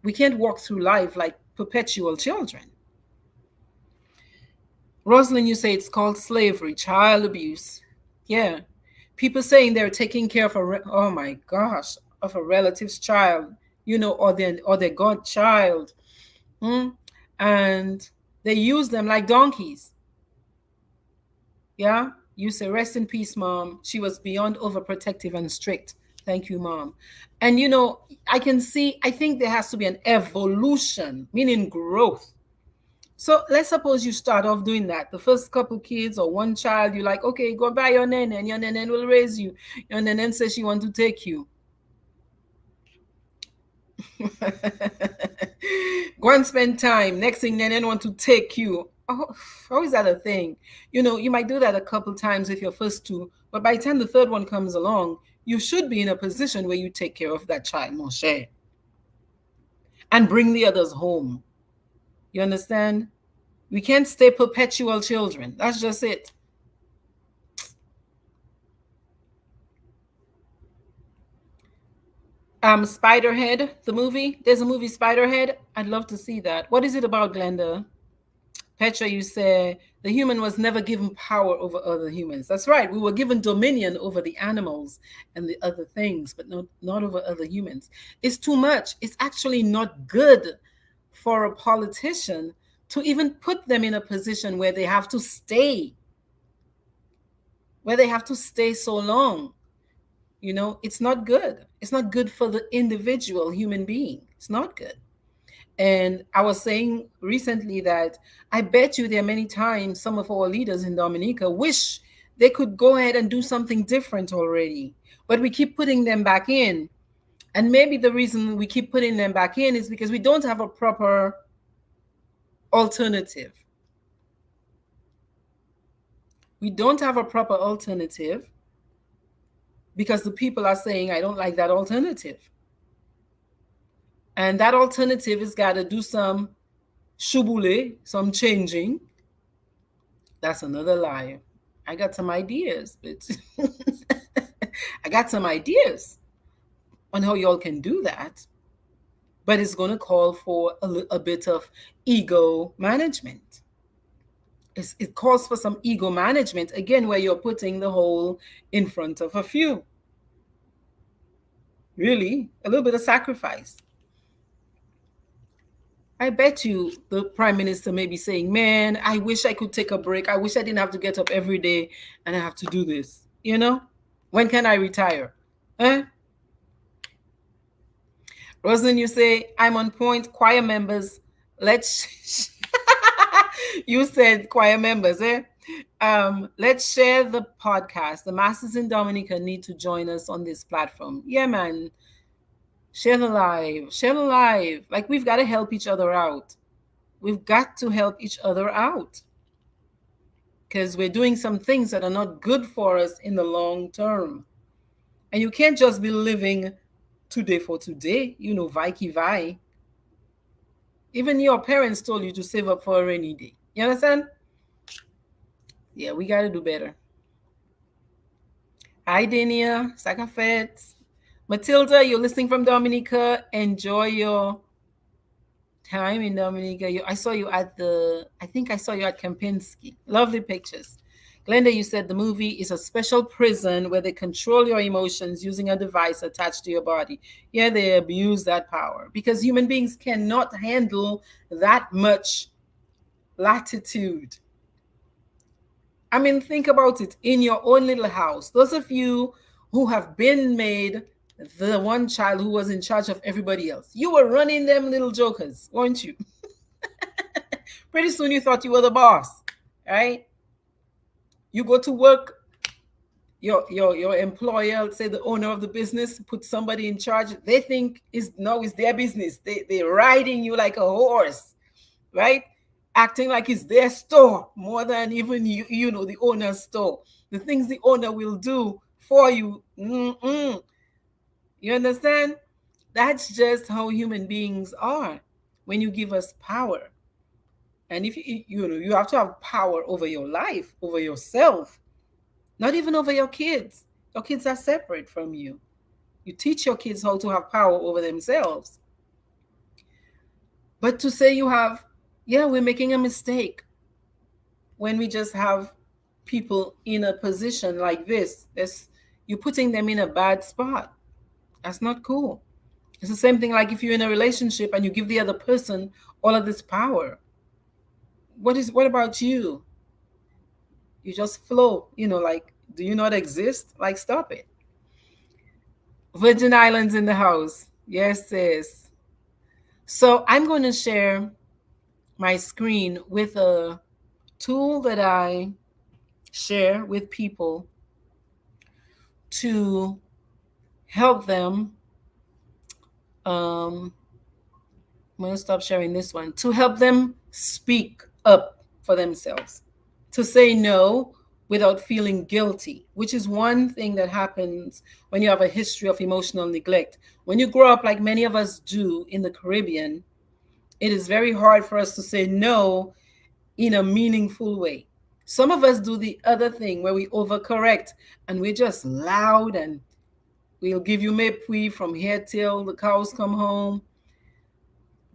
[SPEAKER 1] We can't walk through life like perpetual children. Rosalind, you say it's called slavery, child abuse. Yeah. People saying they're taking care of oh my gosh, of a relative's child, or their godchild. Hmm? And they use them like donkeys. Yeah. You say, rest in peace, mom. She was beyond overprotective and strict. Thank you, mom. And I think there has to be an evolution, meaning growth. So let's suppose you start off doing that. The first couple kids or one child, you're like, okay, go buy your nene, and your nene will raise you. Your nene says she want to take you. Go and spend time. Next thing, nene want to take you. Oh, how is that a thing? You might do that a couple times with your first two, but by the time the third one comes along, you should be in a position where you take care of that child, mon cher, and bring the others home. You understand? We can't stay perpetual children. That's just it. Spiderhead, the movie. There's a movie, Spiderhead. I'd love to see that. What is it about, Glenda? Petra, you say the human was never given power over other humans. That's right. We were given dominion over the animals and the other things, but not over other humans. It's too much. It's actually not good for a politician to even put them in a position where they have to stay, so long. It's not good. It's not good for the individual human being. It's not good. And I was saying recently that I bet you there are many times some of our leaders in Dominica wish they could go ahead and do something different already, but we keep putting them back in. And maybe the reason we keep putting them back in is because we don't have a proper alternative. We don't have a proper alternative because the people are saying, I don't like that alternative. And that alternative has got to do some shubule, some changing. That's another lie. I got some ideas, but I got some ideas on how y'all can do that. But it's going to call for a bit of ego management. It calls for some ego management, again, where you're putting the whole in front of a few. Really, a little bit of sacrifice. I bet you the prime minister may be saying, man, I wish I could take a break. I wish I didn't have to get up every day and I have to do this. When can I retire? Huh? Rosalind, you say, I'm on point. Choir members, let's. You said choir members, eh? Let's share the podcast. The Masters in Dominica need to join us on this platform. Yeah, man. Share the live. Share the live. Like, we've got to help each other out. We've got to help each other out. Because we're doing some things that are not good for us in the long term. And you can't just be living today for today, vai. Even your parents told you to save up for a rainy day. You understand? Yeah, we got to do better. Hi, Dania, Sakafet. Matilda, you're listening from Dominica. Enjoy your time in Dominica. I think I saw you at Kempinski. Lovely pictures. Glenda, you said the movie is a special prison where they control your emotions using a device attached to your body. Yeah, they abuse that power because human beings cannot handle that much latitude. I mean, think about it in your own little house. Those of you who have been made the one child who was in charge of everybody else, you were running them little jokers, weren't you? Pretty soon you thought you were the boss, right? You go to work, your employer, say the owner of the business, put somebody in charge. They think is no, it's their business. They're riding you like a horse, right? Acting like it's their store more than even you know the owner's store. The things the owner will do for you. You understand? That's just how human beings are. When you give us power, and if you know, you have to have power over your life, over yourself, not even over your kids. Your kids are separate from you. You teach your kids how to have power over themselves. But to say you have, yeah, we're making a mistake when we just have people in a position like this. You're putting them in a bad spot. That's not cool. It's the same thing like if you're in a relationship and you give the other person all of this power. What about you? You just flow, like, do you not exist? Like, stop it. Virgin Islands in the house. Yes, sis. So I'm going to share my screen with a tool that I share with people to help them. I'm going to stop sharing this one. To help them speak up for themselves, to say no without feeling guilty, which is one thing that happens when you have a history of emotional neglect. When you grow up like many of us do in the Caribbean, it is very hard for us to say no in a meaningful way. Some of us do the other thing where we overcorrect and we're just loud and we'll give you mepui from here till the cows come home.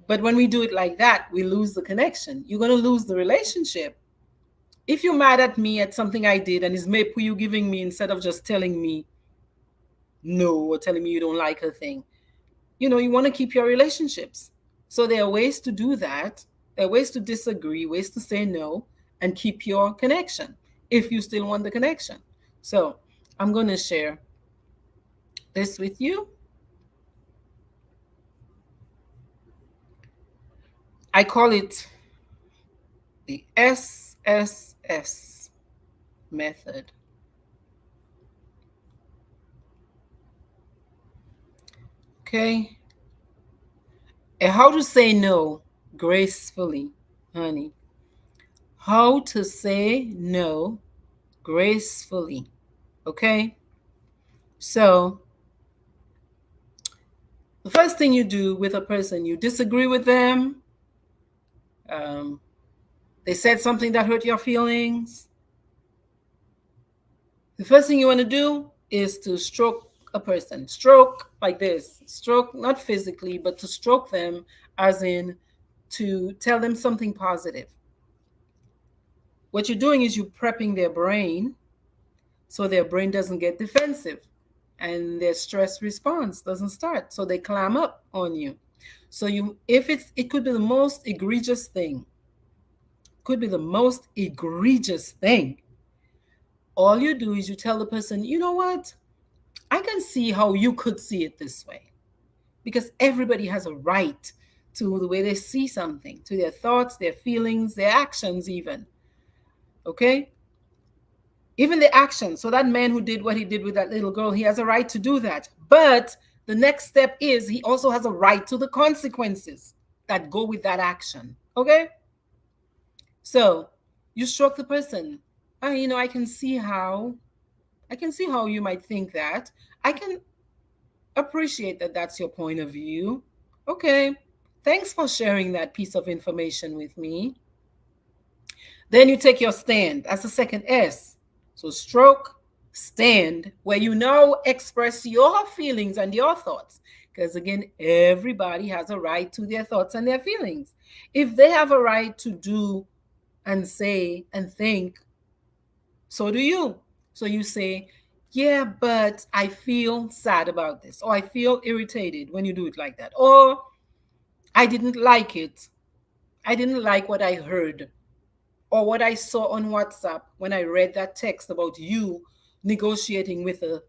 [SPEAKER 1] But when we do it like that, we lose the connection. You're going to lose the relationship. If you're mad at me at something I did and it's mepui you giving me instead of just telling me no or telling me you don't like a thing, you want to keep your relationships. So there are ways to do that. There are ways to disagree, ways to say no, and keep your connection if you still want the connection. So I'm going to share this with you. I call it the SSS method. Okay. And how to say no gracefully, honey. How to say no gracefully. Okay. So the first thing you do with a person, you disagree with them. Um, they said something that hurt your feelings. The first thing you want to do is to stroke a person. Stroke like this. Stroke, not physically, but to stroke them as in to tell them something positive. What you're doing is you're prepping their brain so their brain doesn't get defensive and their stress response doesn't start. So they clam up on you. So it could be the most egregious thing. Could be the most egregious thing. All you do is you tell the person, you know what? I can see how you could see it this way. Because everybody has a right to the way they see something, to their thoughts, their feelings, their actions, even. Okay? Even the actions. So that man who did what he did with that little girl, he has a right to do that. But the next step is he also has a right to the consequences that go with that action. Okay? So you stroke the person. I can see how you might think that. I can appreciate that that's your point of view. Okay. Thanks for sharing that piece of information with me. Then you take your stand. That's the second S. So stroke, stand, where you now express your feelings and your thoughts. Because again, everybody has a right to their thoughts and their feelings. If they have a right to do and say and think So do you. So you say, yeah, but I feel sad about this, or I feel irritated when you do it like that, or I didn't like it. I didn't like what I heard or what I saw on WhatsApp when I read that text about you negotiating with a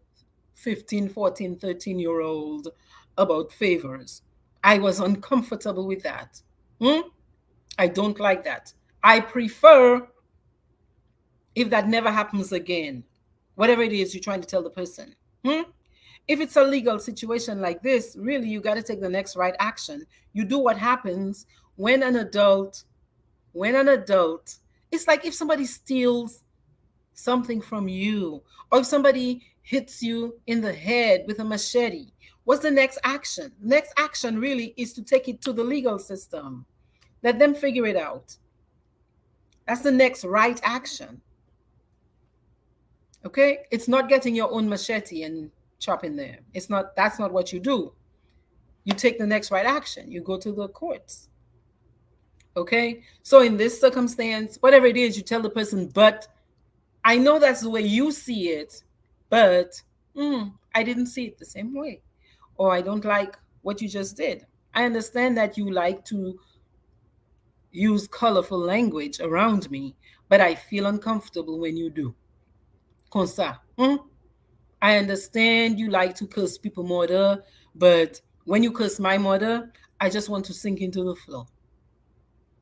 [SPEAKER 1] 15, 14, 13-year old about favors. I was uncomfortable with that. Hmm? I don't like that. I prefer if that never happens again, whatever it is you're trying to tell the person. Hmm? If it's a legal situation like this, really, you got to take the next right action. You do what happens when an adult, when an adult, it's like if somebody steals something from you, or if somebody hits you in the head with a machete, what's the next action? Next action really is to take it to the legal system. Let them figure it out. That's the next right action. Okay? It's not getting your own machete and chopping them. It's not, that's not what you do. You take the next right action. You go to the courts. Okay? So in this circumstance, whatever it is, you tell the person, but I know that's the way you see it, but I didn't see it the same way. Or I don't like what you just did. I understand that you like to use colorful language around me, but I feel uncomfortable when you do. Comme ça. I understand you like to curse people mother, but when you curse my mother, I just want to sink into the floor.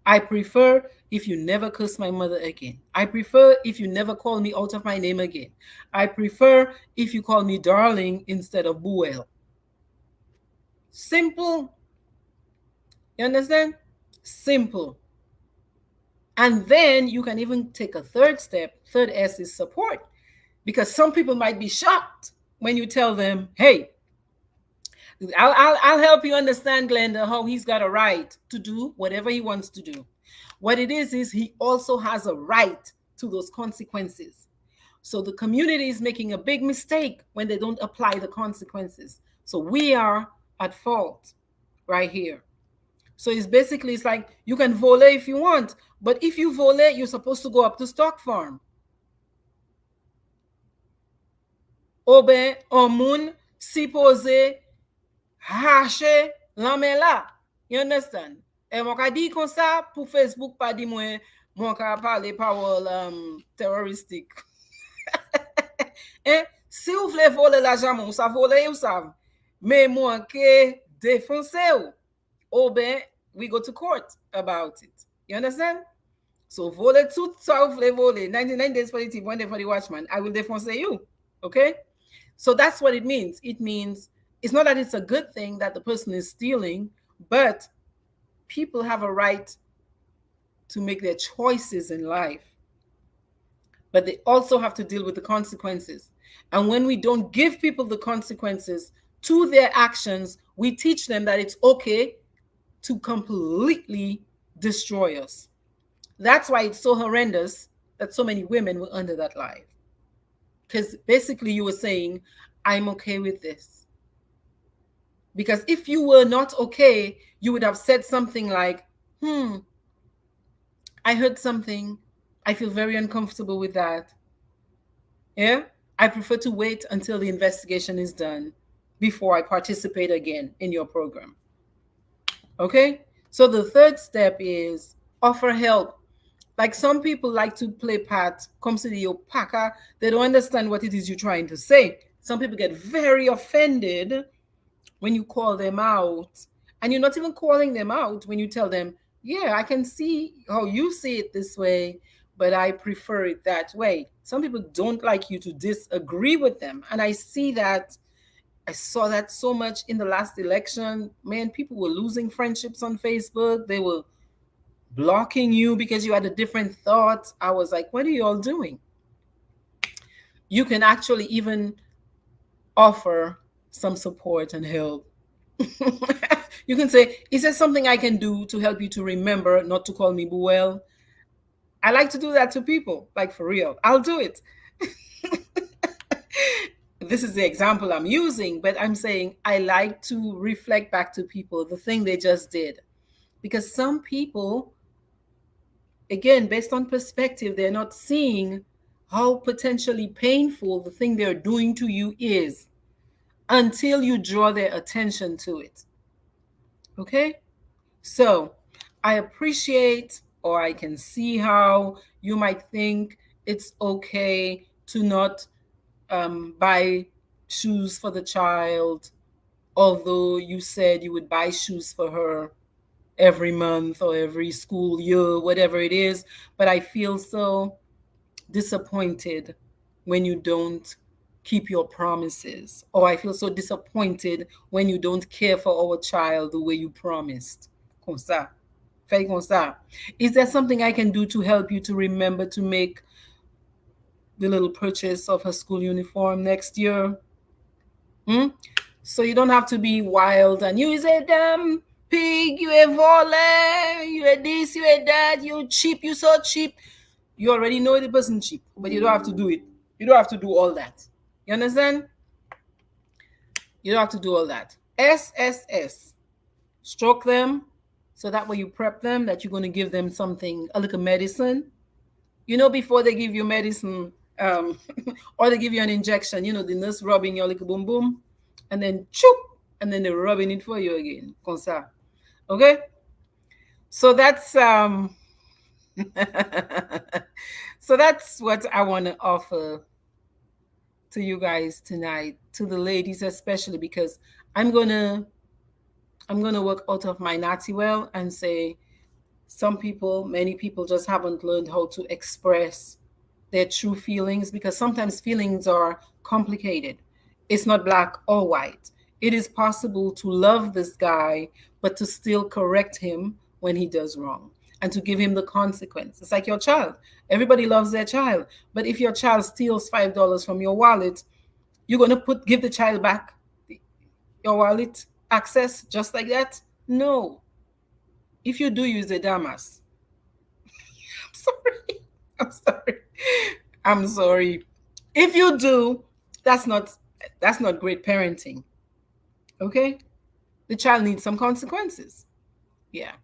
[SPEAKER 1] I prefer if you never curse my mother again. I prefer if you never call me out of my name again. I prefer if you call me darling instead of Buell. Simple. You understand? Simple. And then you can even take a third step. Third S is support. Because some people might be shocked when you tell them, hey, I'll help you understand, Glenda, how he's got a right to do whatever he wants to do. What it is he also has a right to those consequences. So the community is making a big mistake when they don't apply the consequences. So we are at fault right here. So it's basically, it's like you can volley if you want, but if you volley, you're supposed to go up to stock farm. Oben, omun, supposé hache l'anmen la. You understand? E mwen ka di kon sa pou Facebook pa di mwen ka pale parol terroristik. Si ou vle vole l'ajan moun, sa vole ou sa. Men mwen ke defonse ou. Ou ben, we go to court about it. You understand? So vole tout sa ou vle vole. 99 days for the thief, 1 day for the watchman. I will defonse you. Okay? So that's what it means. It means it's not that it's a good thing that the person is stealing, but people have a right to make their choices in life. But they also have to deal with the consequences. And when we don't give people the consequences to their actions, we teach them that it's okay to completely destroy us. That's why it's so horrendous that so many women were under that life. Because basically you were saying, I'm okay with this. Because if you were not okay, you would have said something like, I heard something. I feel very uncomfortable with that. Yeah? I prefer to wait until the investigation is done before I participate again in your program. Okay? So the third step is offer help. Like some people like to play pat, come to the opaka. They don't understand what it is you're trying to say. Some people get very offended when you call them out. And you're not even calling them out when you tell them, yeah, I can see how you see it this way, but I prefer it that way. Some people don't like you to disagree with them. And I see that. I saw that so much in the last election. Man, people were losing friendships on Facebook. They were blocking you because you had a different thought. I was like, what are you all doing? You can actually even offer some support and help. You can say, is there something I can do to help you to remember not to call me Buell? I like to do that to people, like for real. I'll do it. This is the example I'm using, but I'm saying I like to reflect back to people the thing they just did. Because some people, again, based on perspective, they're not seeing how potentially painful the thing they're doing to you is until you draw their attention to it. Okay? So I appreciate, or I can see how you might think it's okay to not buy shoes for the child, although you said you would buy shoes for her every month or every school year, whatever it is. But I feel so disappointed when you don't keep your promises, or I feel so disappointed when you don't care for our child the way you promised. Comme ça. Fais comme ça. Is there something I can do to help you to remember to make the little purchase of her school uniform next year? Hmm? So you don't have to be wild and you is a damn pig, you a voler, you a this, you a that, you cheap, you so cheap. You already know the person cheap, but you don't have to do it. You don't have to do all that. You understand? You don't have to do all that. SSS. Stroke them so that way you prep them that you're going to give them something, a little medicine. Before they give you medicine, or they give you an injection, the nurse rubbing your little boom boom, and then choop, and then they're rubbing it for you again. Comme ça. Okay? So that's so that's what I want to offer to you guys tonight, to the ladies especially, because I'm gonna I'm gonna work out of my natty well and say many people just haven't learned how to express their true feelings, because sometimes feelings are complicated. It's not black or white. It is possible to love this guy, but to still correct him when he does wrong and to give him the consequence. It's like your child. Everybody loves their child. But if your child steals $5 from your wallet, you're going to give the child back your wallet access just like that? No. If you do, use a damas. I'm sorry. I'm sorry. I'm sorry. If you do, that's not great parenting. Okay? The child needs some consequences. Yeah.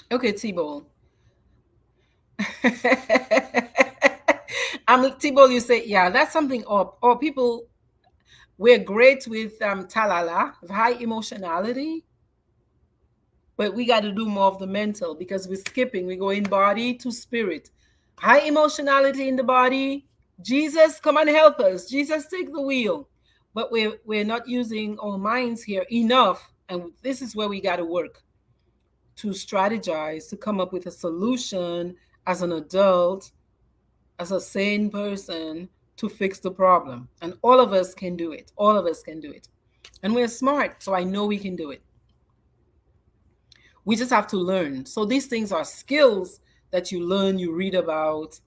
[SPEAKER 1] Okay, T-Ball. T-Ball, you say, yeah, that's something. Or people, we're great with talala, high emotionality, but we got to do more of the mental because we're skipping. We go in body to spirit. High emotionality in the body. Jesus, come and help us. Jesus, take the wheel. But we're not using our minds here enough. And this is where we got to work to strategize, to come up with a solution as an adult, as a sane person to fix the problem. And all of us can do it. All of us can do it. And we're smart, so I know we can do it. We just have to learn. So these things are skills that you learn, you read about.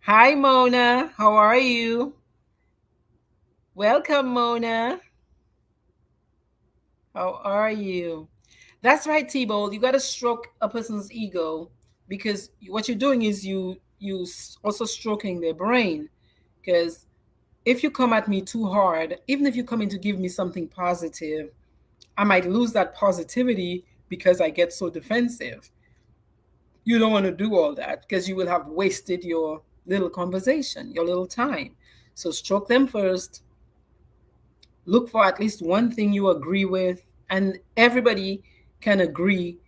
[SPEAKER 1] Hi, Mona. How are you? Welcome, Mona. How are you? That's right, T-Bold. You got to stroke a person's ego, because what you're doing is you also stroking their brain. Because if you come at me too hard, even if you come in to give me something positive, I might lose that positivity because I get so defensive. You don't want to do all that because you will have wasted your little conversation, your little time. So stroke them first. Look for at least one thing you agree with, and everybody can agree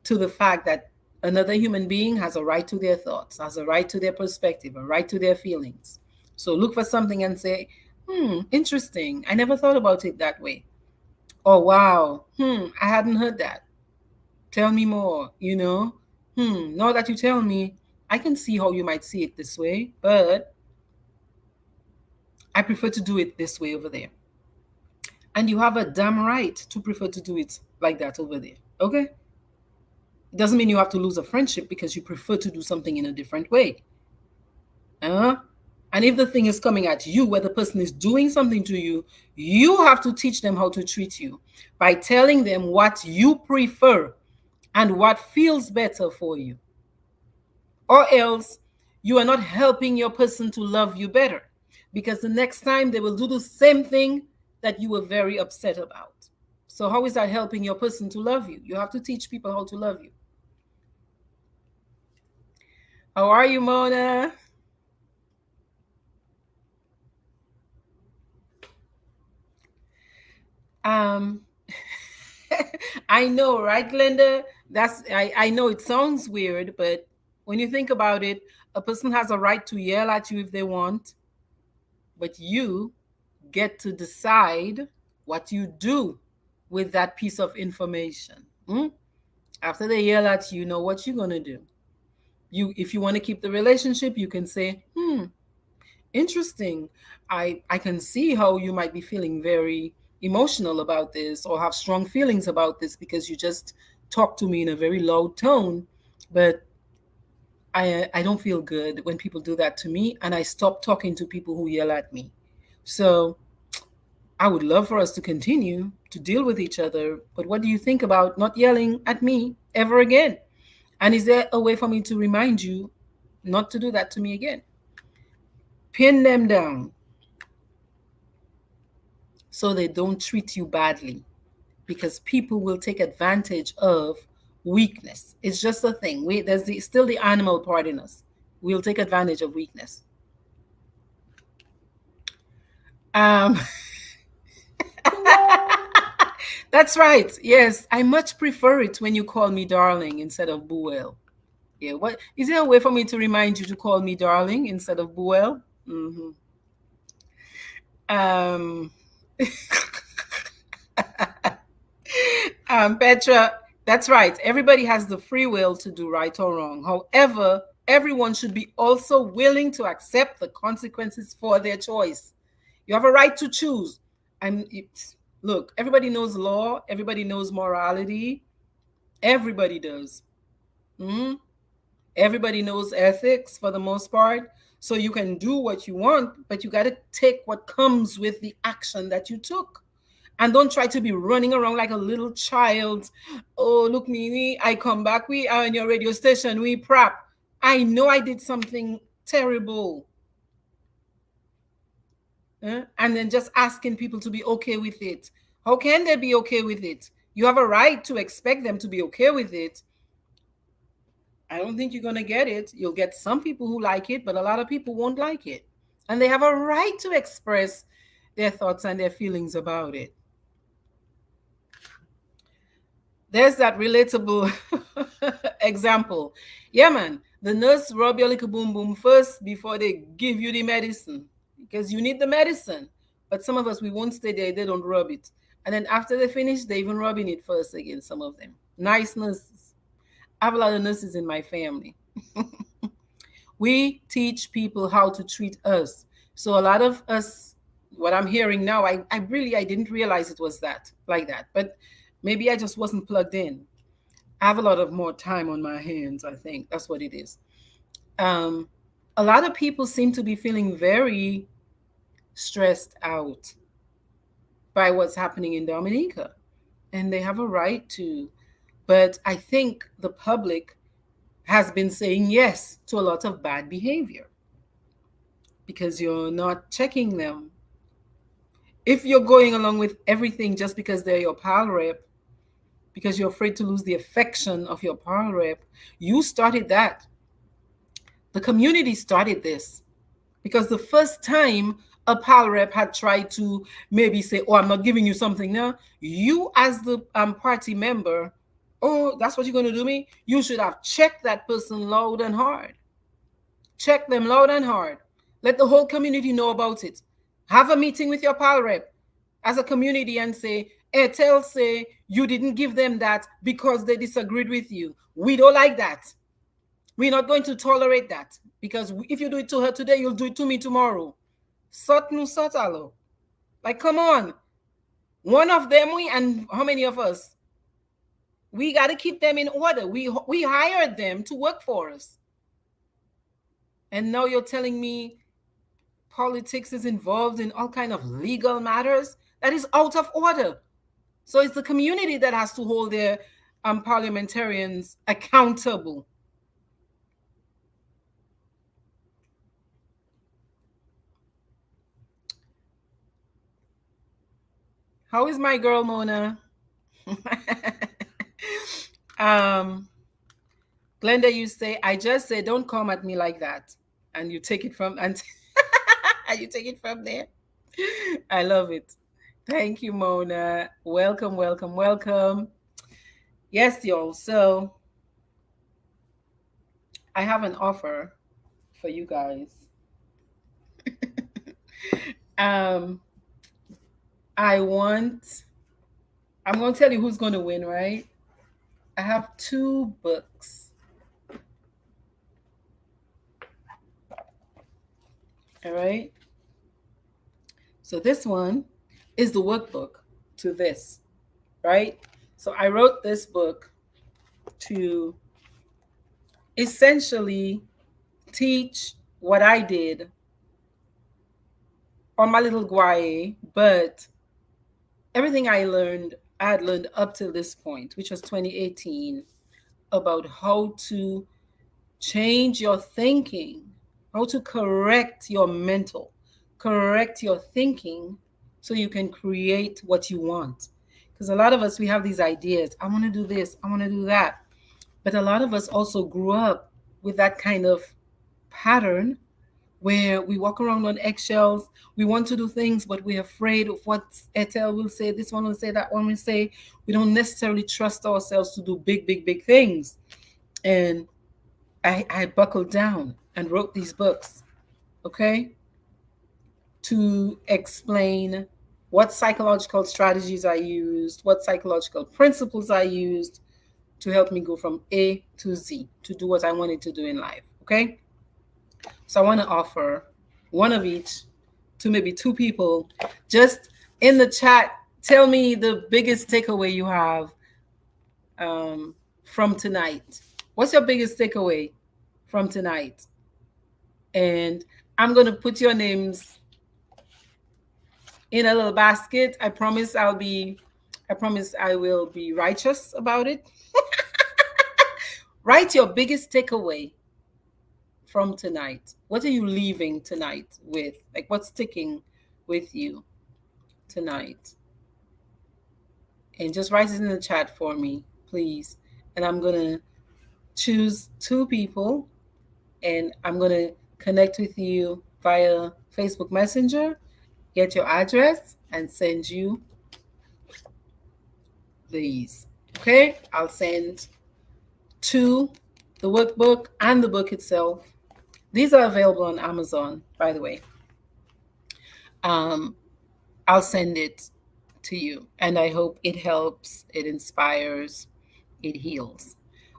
[SPEAKER 1] to the fact that another human being has a right to their thoughts, has a right to their perspective, a right to their feelings. So look for something and say, interesting. I never thought about it that way. Oh, wow. I hadn't heard that. Tell me more, Now that you tell me, I can see how you might see it this way, but I prefer to do it this way over there. And you have a damn right to prefer to do it like that over there. Okay? It doesn't mean you have to lose a friendship because you prefer to do something in a different way. And if the thing is coming at you, where the person is doing something to you, you have to teach them how to treat you by telling them what you prefer and what feels better for you. Or else you are not helping your person to love you better, because the next time they will do the same thing that you were very upset about. So how is that helping your person to love you? You have to teach people how to love you. How are you, Mona? Um, I know, right, Glenda? I know it sounds weird, but when you think about it, a person has a right to yell at you if they want, but you get to decide what you do with that piece of information. Hmm? After they yell at you, know what you're gonna do. If you want to keep the relationship, you can say, interesting. I can see how you might be feeling very emotional about this or have strong feelings about this because you just talk to me in a very loud tone. But I don't feel good when people do that to me, and I stop talking to people who yell at me. So I would love for us to continue to deal with each other. But what do you think about not yelling at me ever again? And is there a way for me to remind you not to do that to me again? Pin them down so they don't treat you badly, because people will take advantage of weakness. It's just a thing. Still the animal part in us. We'll take advantage of weakness. Um, that's right. Yes, I much prefer it when you call me darling instead of Buell. Yeah. What is there a way for me to remind you to call me darling instead of Buell? Mm-hmm. Um, Petra, that's right. Everybody has the free will to do right or wrong. However, everyone should be also willing to accept the consequences for their choice. You have a right to choose. And look, everybody knows law, everybody knows morality, everybody does. Mhm. Everybody knows ethics for the most part. So you can do what you want, but you got to take what comes with the action that you took. And don't try to be running around like a little child. Oh, look, me, I come back. We are in your radio station. We prep. I know I did something terrible. And then just asking people to be okay with it. How can they be okay with it? You have a right to expect them to be okay with it. I don't think you're going to get it. You'll get some people who like it, but a lot of people won't like it. And they have a right to express their thoughts and their feelings about it. There's that relatable example. Yeah, man. The nurse rub your little boom boom first before they give you the medicine because you need the medicine. But some of us, we won't stay there. They don't rub it. And then after they finish, they even rubbing it first again, some of them. Nice nurses. I have a lot of nurses in my family. We teach people how to treat us. So a lot of us, what I'm hearing now, I didn't realize it was that like that. But maybe I just wasn't plugged in. I have a lot of more time on my hands, I think. That's what it is. Um, a lot of people seem to be feeling very stressed out by what's happening in Dominica. And they have a right to. But I think the public has been saying yes to a lot of bad behavior because you're not checking them. If you're going along with everything just because they're your pal rep, because you're afraid to lose the affection of your pal rep, you started that. The community started this because the first time a pal rep had tried to maybe say, "Oh, I'm not giving you something now," you as the party member, "Oh, that's what you're going to do me?" You should have checked that person loud and hard. Check them loud and hard. Let the whole community know about it. Have a meeting with your pal rep as a community and say, Airtel say you didn't give them that because they disagreed with you. We don't like that. We're not going to tolerate that because if you do it to her today, you'll do it to me tomorrow. Sot nu sotalo. Like, come on. One of them, we and how many of us? We got to keep them in order. We hired them to work for us. And now you're telling me politics is involved in all kind of legal matters? That is out of order. So it's the community that has to hold their parliamentarians accountable. How is my girl Mona? um, Glenda, you say, I just say, don't come at me like that. And you take it from and you take it from there. I love it. Thank you, Mona. Welcome, welcome, welcome. Yes, y'all. So I have an offer for you guys. Um, I want, I'm going to tell you who's going to win, right? I have two books. All right. So this one is the workbook to this, right? So I wrote this book to essentially teach what I did on my little guaye, but everything I had learned up to this point, which was 2018, about how to change your thinking, how to correct your mental, correct your thinking so you can create what you want. Because a lot of us, we have these ideas. I want to do this, I want to do that. But a lot of us also grew up with that kind of pattern where we walk around on eggshells. We want to do things, but we're afraid of what Etel will say, this one will say, that one will say. We don't necessarily trust ourselves to do big, big, big things. And I buckled down and wrote these books, okay, to explain what psychological strategies I used, what psychological principles I used to help me go from A to Z to do what I wanted to do in life, okay? So I want to offer one of each to maybe two people. Just in the chat, tell me the biggest takeaway you have from tonight. What's your biggest takeaway from tonight? And I'm going to put your names in a little basket. I promise I will be righteous about it. Write your biggest takeaway from tonight. What are you leaving tonight with? Like, what's sticking with you tonight? And just write it in the chat for me, please. And I'm going to choose two people and I'm going to connect with you via Facebook Messenger, get your address, and send you these. Okay? I'll send two, the workbook and the book itself. These are available on Amazon, by the way. Um, I'll send it to you, and I hope it helps, it inspires, it heals.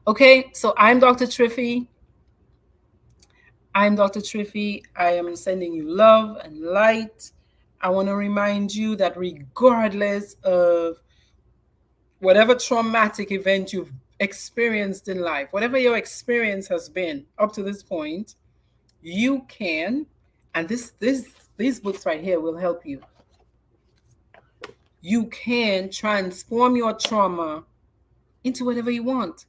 [SPEAKER 1] Okay, so I'm Dr. Triffy. I'm Dr. Triffy. I am sending you love and light. I want to remind you that regardless of whatever traumatic event you've experienced in life, whatever your experience has been up to this point, you can, and these books right here will help you. You can transform your trauma into whatever you want.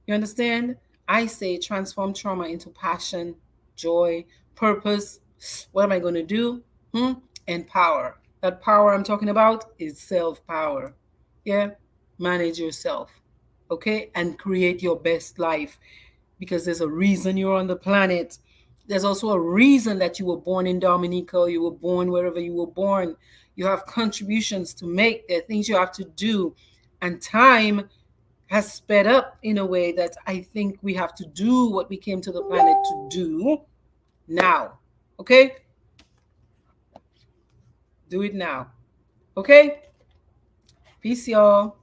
[SPEAKER 1] You understand? I say transform trauma into passion, joy, purpose. What am I going to do? And power. That power I'm talking about is self power. Yeah? Manage yourself. Okay? And create your best life because there's a reason you're on the planet. There's also a reason that you were born in Dominica, you were born wherever you were born. You have contributions to make, there are things you have to do. And time has sped up in a way that I think we have to do what we came to the planet to do now. Okay? Do it now. Okay? Peace, y'all.